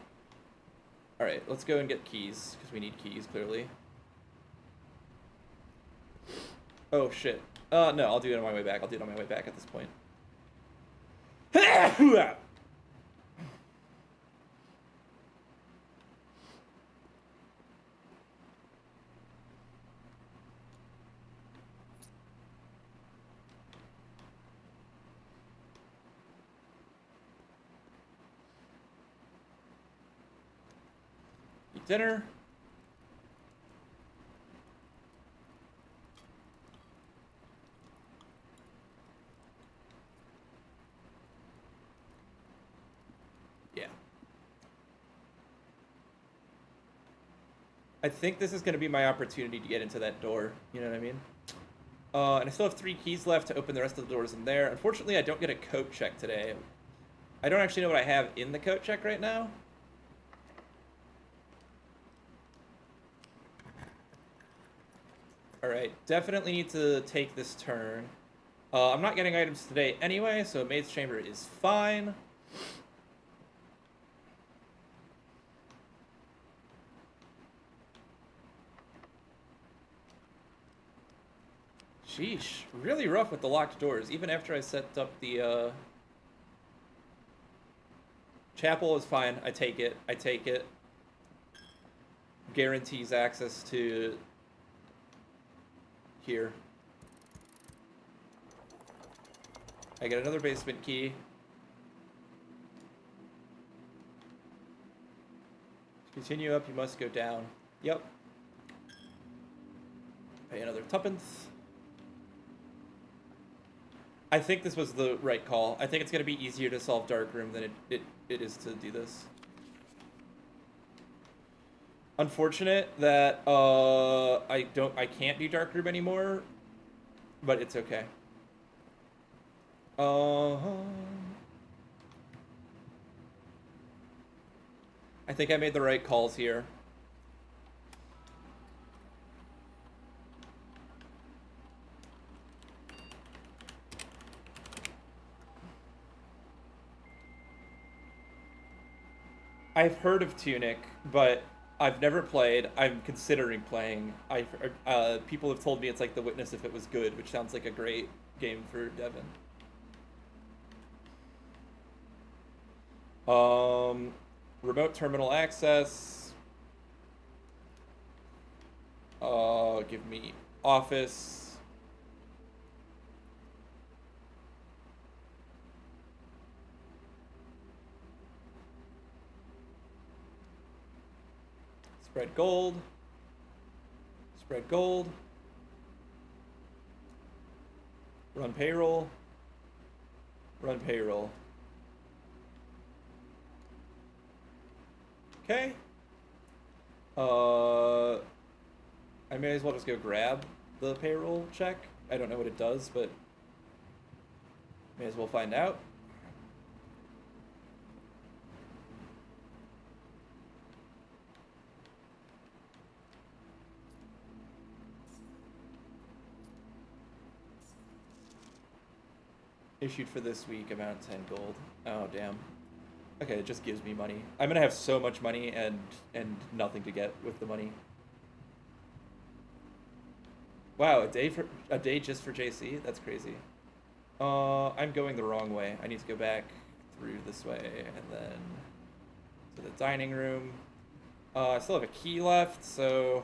S1: Alright, let's go and get keys, because we need keys, clearly. Oh, shit. No, I'll do it on my way back. I'll do it on my way back at this point. Eat dinner. Yeah. I think this is going to be my opportunity to get into that door. You know what I mean? And I still have 3 keys left to open the rest of the doors in there. Unfortunately, I don't get a coat check today. I don't actually know what I have in the coat check right now. Alright, definitely need to take this turn. I'm not getting items today anyway, so Maid's Chamber is fine. Sheesh, really rough with the locked doors, even after I set up the, Chapel is fine, I take it, Guarantees access to here. I get another basement key. To continue up, you must go down. Yep. Pay another tuppence. I think this was the right call. I think it's going to be easier to solve Darkroom than it is to do this. Unfortunate that I can't do Darkroom anymore, but it's okay. I think I made the right calls here. I've heard of Tunic, but I've never played. I'm considering playing. People have told me it's like The Witness if it was good, which sounds like a great game for Devin. Remote terminal access. Give me office. Spread gold. Spread gold. Run payroll. Run payroll. Okay. I may as well just go grab the payroll check. I don't know what it does, but may as well find out. Issued for this week, amount 10 gold. Oh, damn. Okay, it just gives me money. I'm gonna have so much money and nothing to get with the money. Wow, a day just for JC? That's crazy. I'm going the wrong way. I need to go back through this way and then to the dining room. I still have a key left, so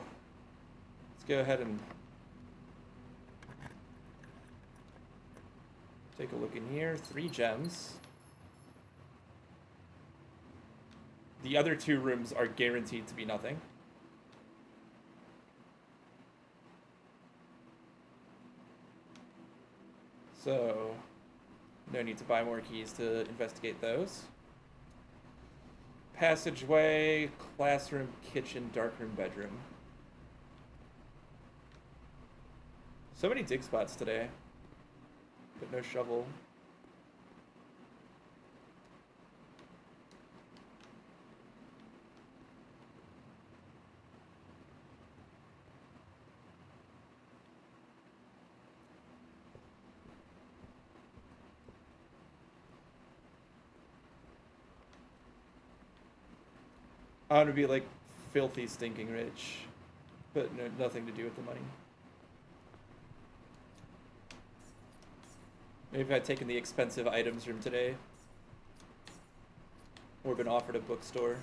S1: let's go ahead and take a look in here. 3 gems. The other 2 rooms are guaranteed to be nothing. So, no need to buy more keys to investigate those. Passageway, classroom, kitchen, darkroom, bedroom. So many dig spots today, but no shovel. I want to be like filthy stinking rich, but no, nothing to do with the money. Maybe if I'd taken the expensive items room today, or been offered a bookstore.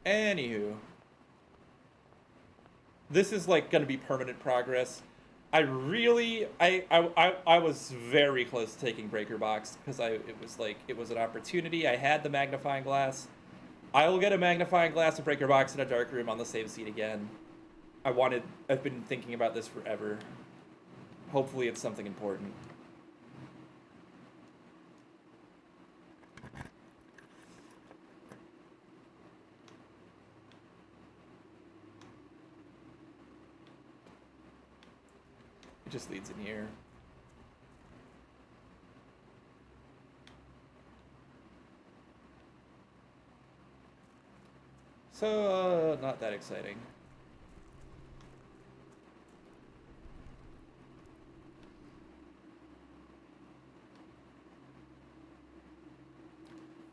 S1: Anywho. This is like going to be permanent progress. I was very close to taking Breaker Box because it was an opportunity. I had the magnifying glass. I will get a magnifying glass, a Breaker Box, and a dark room on the same seat again. I've been thinking about this forever. Hopefully it's something important. It just leads in here. So, not that exciting.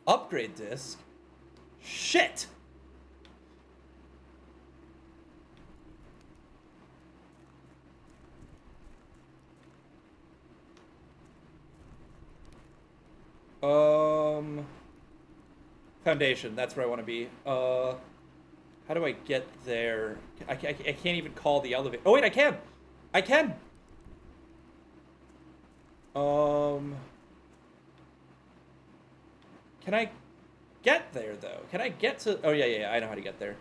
S1: Upgrade disc? Shit! Foundation, that's where I want to be. How do I get there? I can't even call the elevator. Oh wait, I can! I can! Can I get there, though? Can I get to... Oh, yeah, I know how to get there.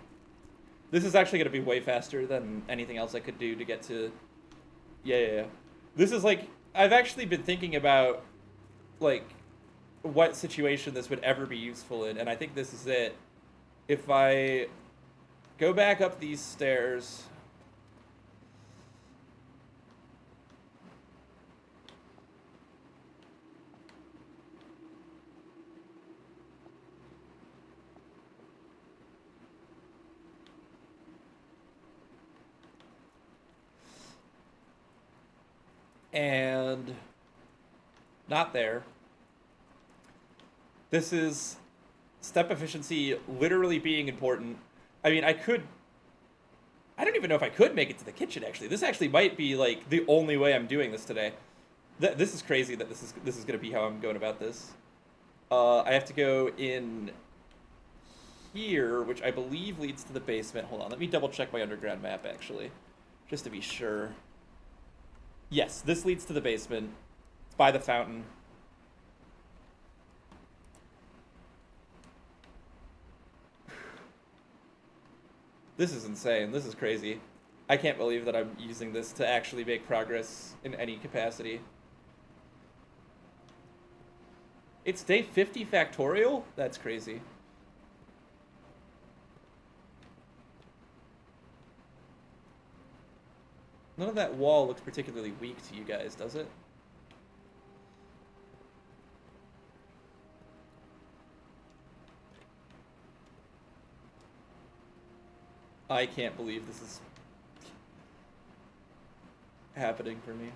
S1: This is actually going to be way faster than anything else I could do to get to... Yeah. This is like... I've actually been thinking about, like, what situation this would ever be useful in, and I think this is it. If I go back up these stairs... and not there. This is step efficiency literally being important. I mean, I don't even know if I could make it to the kitchen, actually. This actually might be, like, the only way I'm doing this today. This is crazy that this is going to be how I'm going about this. I have to go in here, which I believe leads to the basement. Hold on, let me double check my underground map, actually, just to be sure. Yes, this leads to the basement. It's by the fountain. This is insane. This is crazy. I can't believe that I'm using this to actually make progress in any capacity. It's day 50 factorial? That's crazy. None of that wall looks particularly weak to you guys, does it? I can't believe this is happening for me.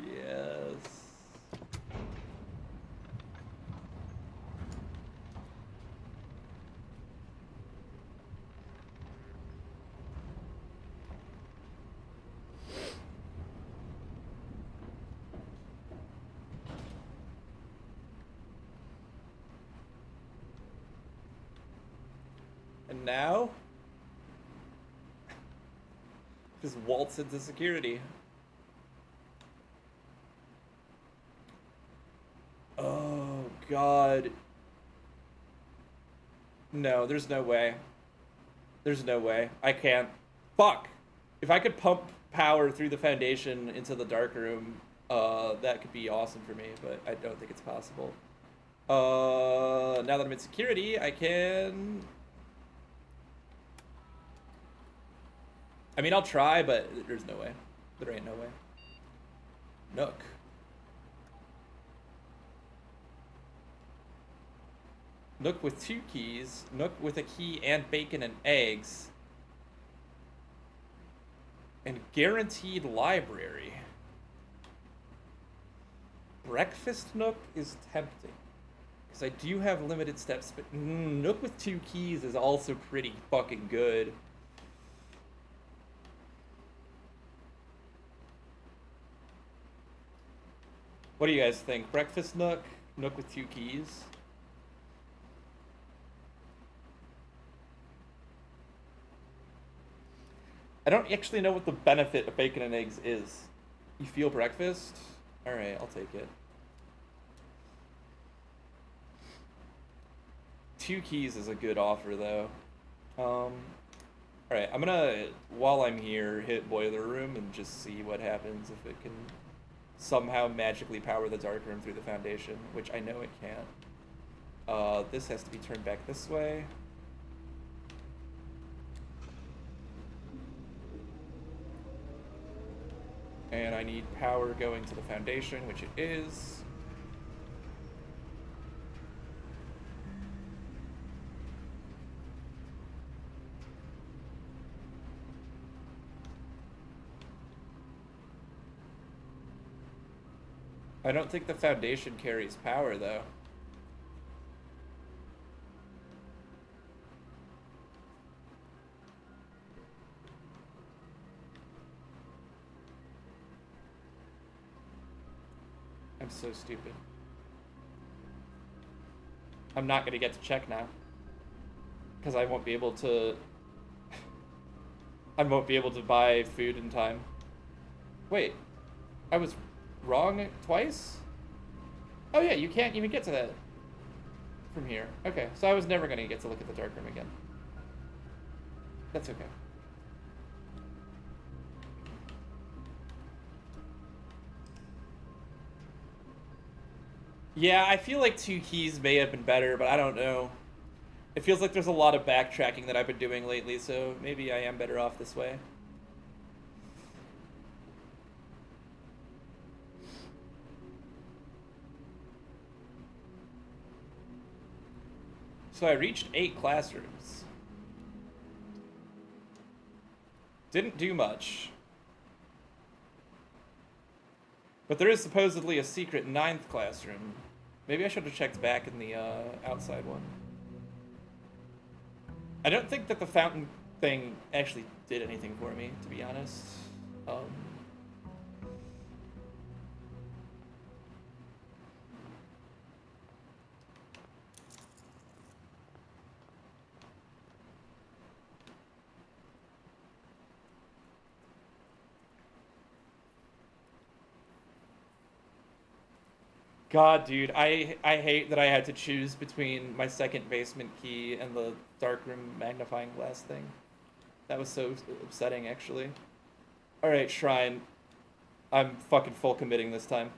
S1: Yes. And now, just waltz into security. Oh, God. No, there's no way. There's no way. I can't. Fuck. If I could pump power through the foundation into the dark room, that could be awesome for me, but I don't think it's possible. Now that I'm in security, I can... I mean, I'll try, but there's no way. There ain't no way. Nook. Nook with 2 keys, Nook with a key and bacon and eggs, and guaranteed library. Breakfast Nook is tempting, because I do have limited steps, but Nook with 2 keys is also pretty fucking good. What do you guys think? Breakfast Nook, Nook with 2 keys? I don't actually know what the benefit of bacon and eggs is. You feel breakfast? Alright, I'll take it. 2 keys is a good offer, though. Alright, I'm gonna, while I'm here, hit Boiler Room and just see what happens if it can somehow magically power the Dark Room through the Foundation, which I know it can't. This has to be turned back this way. And I need power going to the Foundation, which it is. I don't think the Foundation carries power, though. I'm so stupid. I'm not gonna get to check now. Because I won't be able to... I won't be able to buy food in time. Wait. I was wrong twice? Oh yeah, you can't even get to that from here. Okay, so I was never gonna get to look at the Dark Room again. That's okay. Yeah, I feel like 2 keys may have been better, but I don't know. It feels like there's a lot of backtracking that I've been doing lately, so maybe I am better off this way. So I reached 8 classrooms. Didn't do much. But there is supposedly a secret 9th classroom. Maybe I should have checked back in the outside one. I don't think that the fountain thing actually did anything for me, to be honest. God, dude, I hate that I had to choose between my second basement key and the dark room magnifying glass thing. That was so upsetting, actually. Alright, Shrine. I'm fucking full committing this time.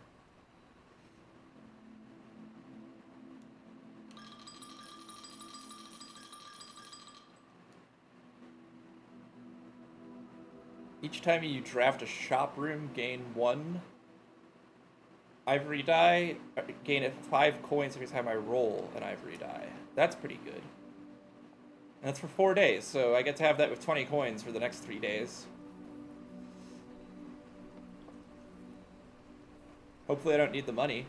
S1: Each time you draft a shop room, gain 1 ivory die, gain 5 coins every time I roll an ivory die. That's pretty good. And that's for 4 days, so I get to have that with 20 coins for the next 3 days. Hopefully I don't need the money.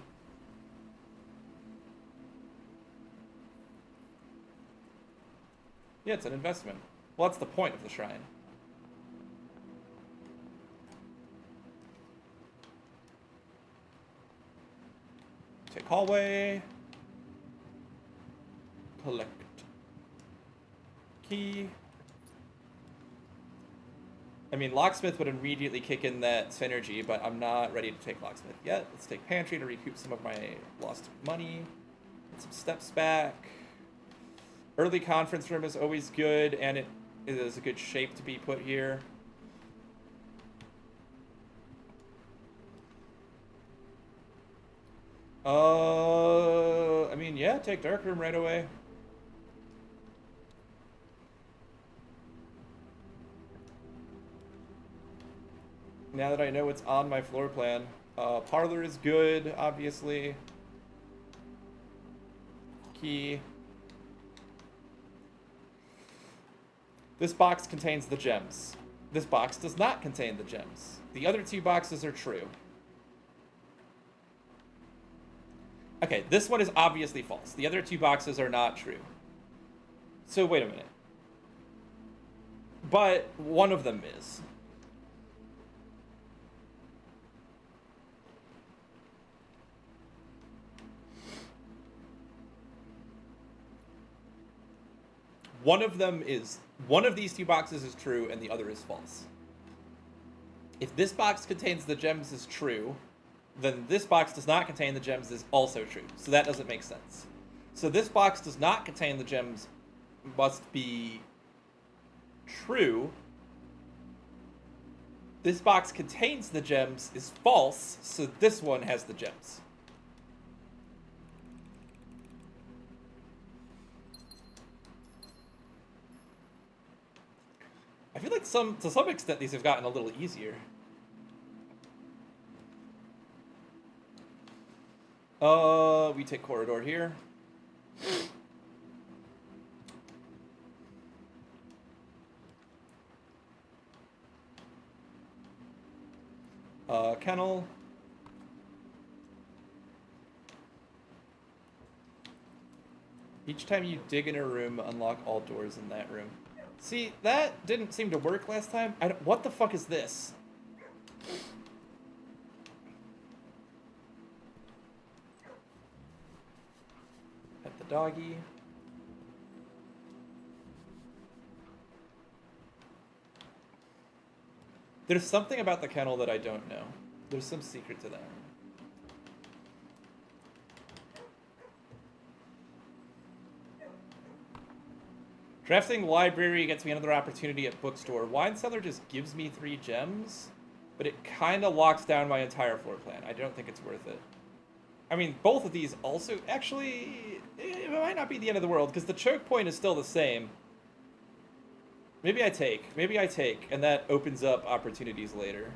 S1: Yeah, it's an investment. Well, that's the point of the shrine. Take hallway. Collect key. I mean, locksmith would immediately kick in that synergy, but I'm not ready to take locksmith yet. Let's take pantry to recoup some of my lost money. Get some steps back. Early conference room is always good, and it is a good shape to be put here. I mean, yeah, take Darkroom right away. Now that I know it's on my floor plan. Parlor is good, obviously. Key. This box contains the gems. This box does not contain the gems. The other two boxes are true. Okay, this one is obviously false. The other two boxes are not true. So wait a minute. But one of them is. One of these two boxes is true and the other is false. If this box contains the gems is true, then this box does not contain the gems is also true. So that doesn't make sense. So this box does not contain the gems must be true. This box contains the gems is false, so this one has the gems. I feel like to some extent these have gotten a little easier. We take corridor here. Kennel. Each time you dig in a room, unlock all doors in that room. See, that didn't seem to work last time. What the fuck is this? Pet the doggy. There's something about the kennel that I don't know. There's some secret to that. Drafting library gets me another opportunity at bookstore. Wine cellar just gives me 3 gems, but it kind of locks down my entire floor plan. I don't think it's worth it. I mean, both of these also... Actually, it might not be the end of the world, because the choke point is still the same. Maybe I take, and that opens up opportunities later.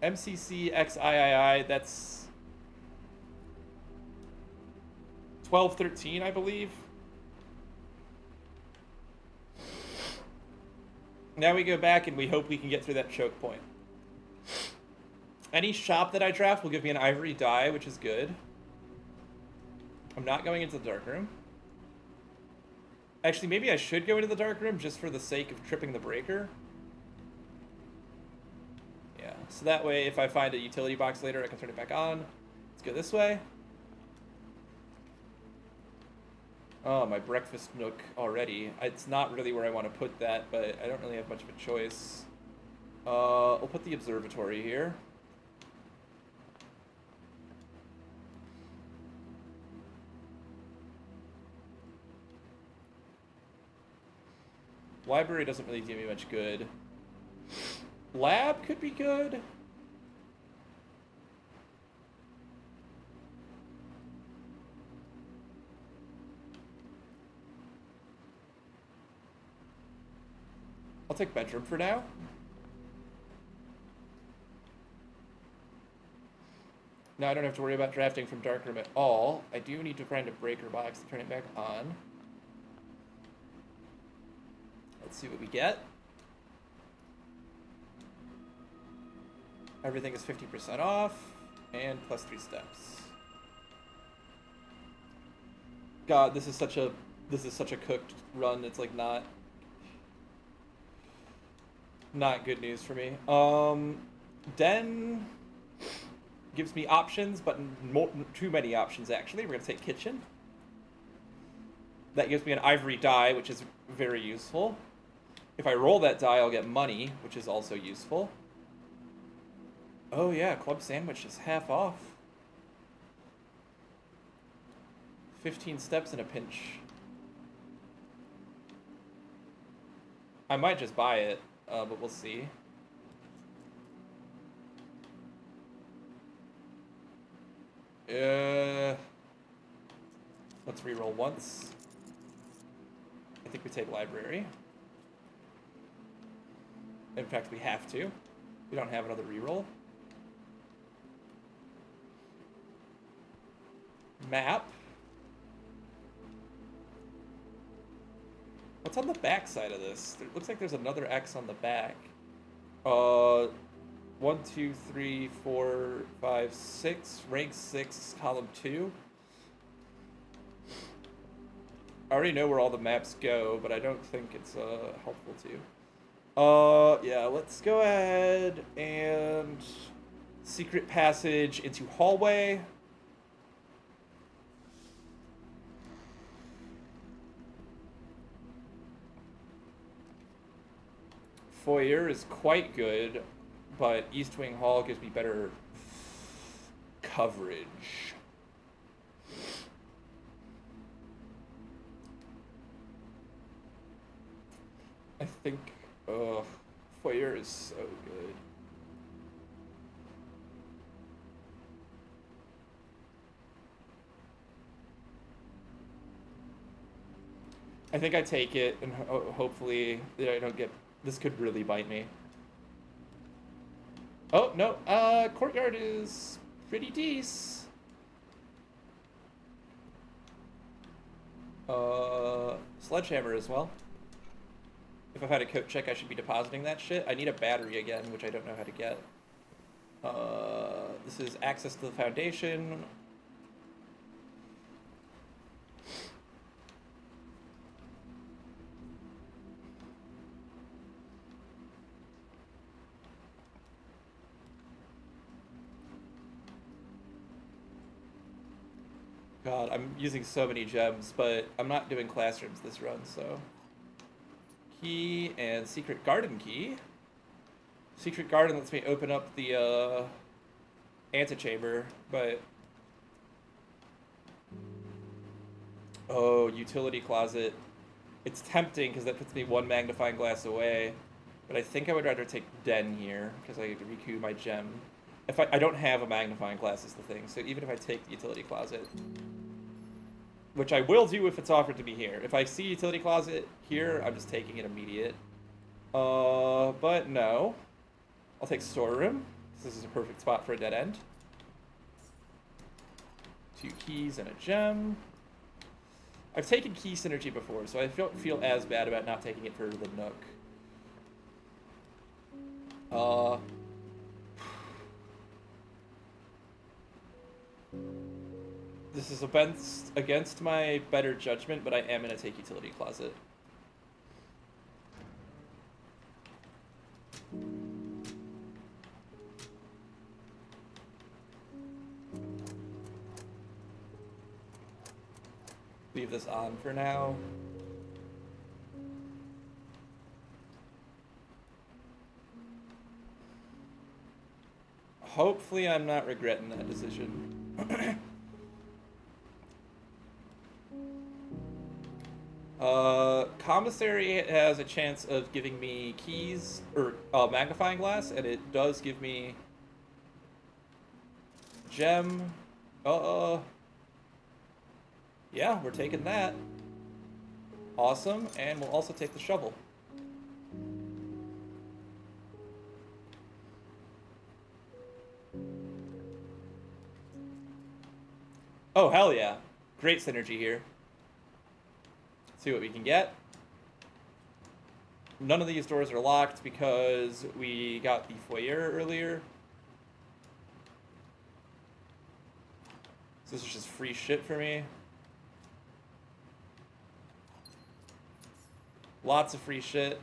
S1: MCC XIII, that's 1213, I believe. Now we go back and we hope we can get through that choke point. Any shop that I draft will give me an ivory die, which is good. I'm not going into the dark room. Actually, maybe I should go into the dark room just for the sake of tripping the breaker. Yeah, so that way if I find a utility box later, I can turn it back on. Let's go this way. Oh, my breakfast nook already. It's not really where I want to put that, but I don't really have much of a choice. I'll put the observatory here. Library doesn't really do me much good. Lab could be good. I'll take bedroom for now. Now I don't have to worry about drafting from darkroom at all. I do need to find a breaker box to turn it back on. Let's see what we get. Everything is 50% off, and plus 3 steps. God, this is such a cooked run. It's like not good news for me. Den gives me options, but too many options actually. We're gonna take kitchen. That gives me an ivory die, which is very useful. If I roll that die, I'll get money, which is also useful. Oh yeah, club sandwich is half off. 15 steps in a pinch. I might just buy it, but we'll see. Let's reroll once. I think we take library. In fact, we have to. We don't have another reroll. Map. What's on the back side of this? It looks like there's another X on the back. 1, 2, 3, 4, 5, 6. Rank 6, column 2. I already know where all the maps go, but I don't think it's helpful to. Yeah, let's go ahead and secret passage into hallway. Foyer is quite good, but East Wing Hall gives me better coverage. I think Foyer is so good. I think I take it, and hopefully I don't get... This could really bite me. Oh, no. Courtyard is pretty decent. Sledgehammer as well. If I've had a coat check, I should be depositing that shit. I need a battery again, which I don't know how to get. This is access to the foundation. God, I'm using so many gems, but I'm not doing classrooms this run, so... Key and secret garden key. Secret garden lets me open up the antechamber, but... Oh, utility closet. It's tempting because that puts me one magnifying glass away, but I think I would rather take Den here because I could recoup my gem. If I don't have a magnifying glass is the thing, so even if I take the utility closet, which I will do if it's offered to me here. If I see utility closet here, I'm just taking it immediate. But no. I'll take storeroom. This is a perfect spot for a dead end. 2 keys and a gem. I've taken key synergy before, so I don't feel as bad about not taking it for the Nook. This is against my better judgment, but I am going to take utility closet. Leave this on for now. Hopefully I'm not regretting that decision. Commissary has a chance of giving me keys, or magnifying glass, and it does give me gem. Yeah, we're taking that. Awesome, and we'll also take the shovel. Oh, hell yeah. Great synergy here. See what we can get. None of these doors are locked because we got the foyer earlier. So this is just free shit for me. Lots of free shit.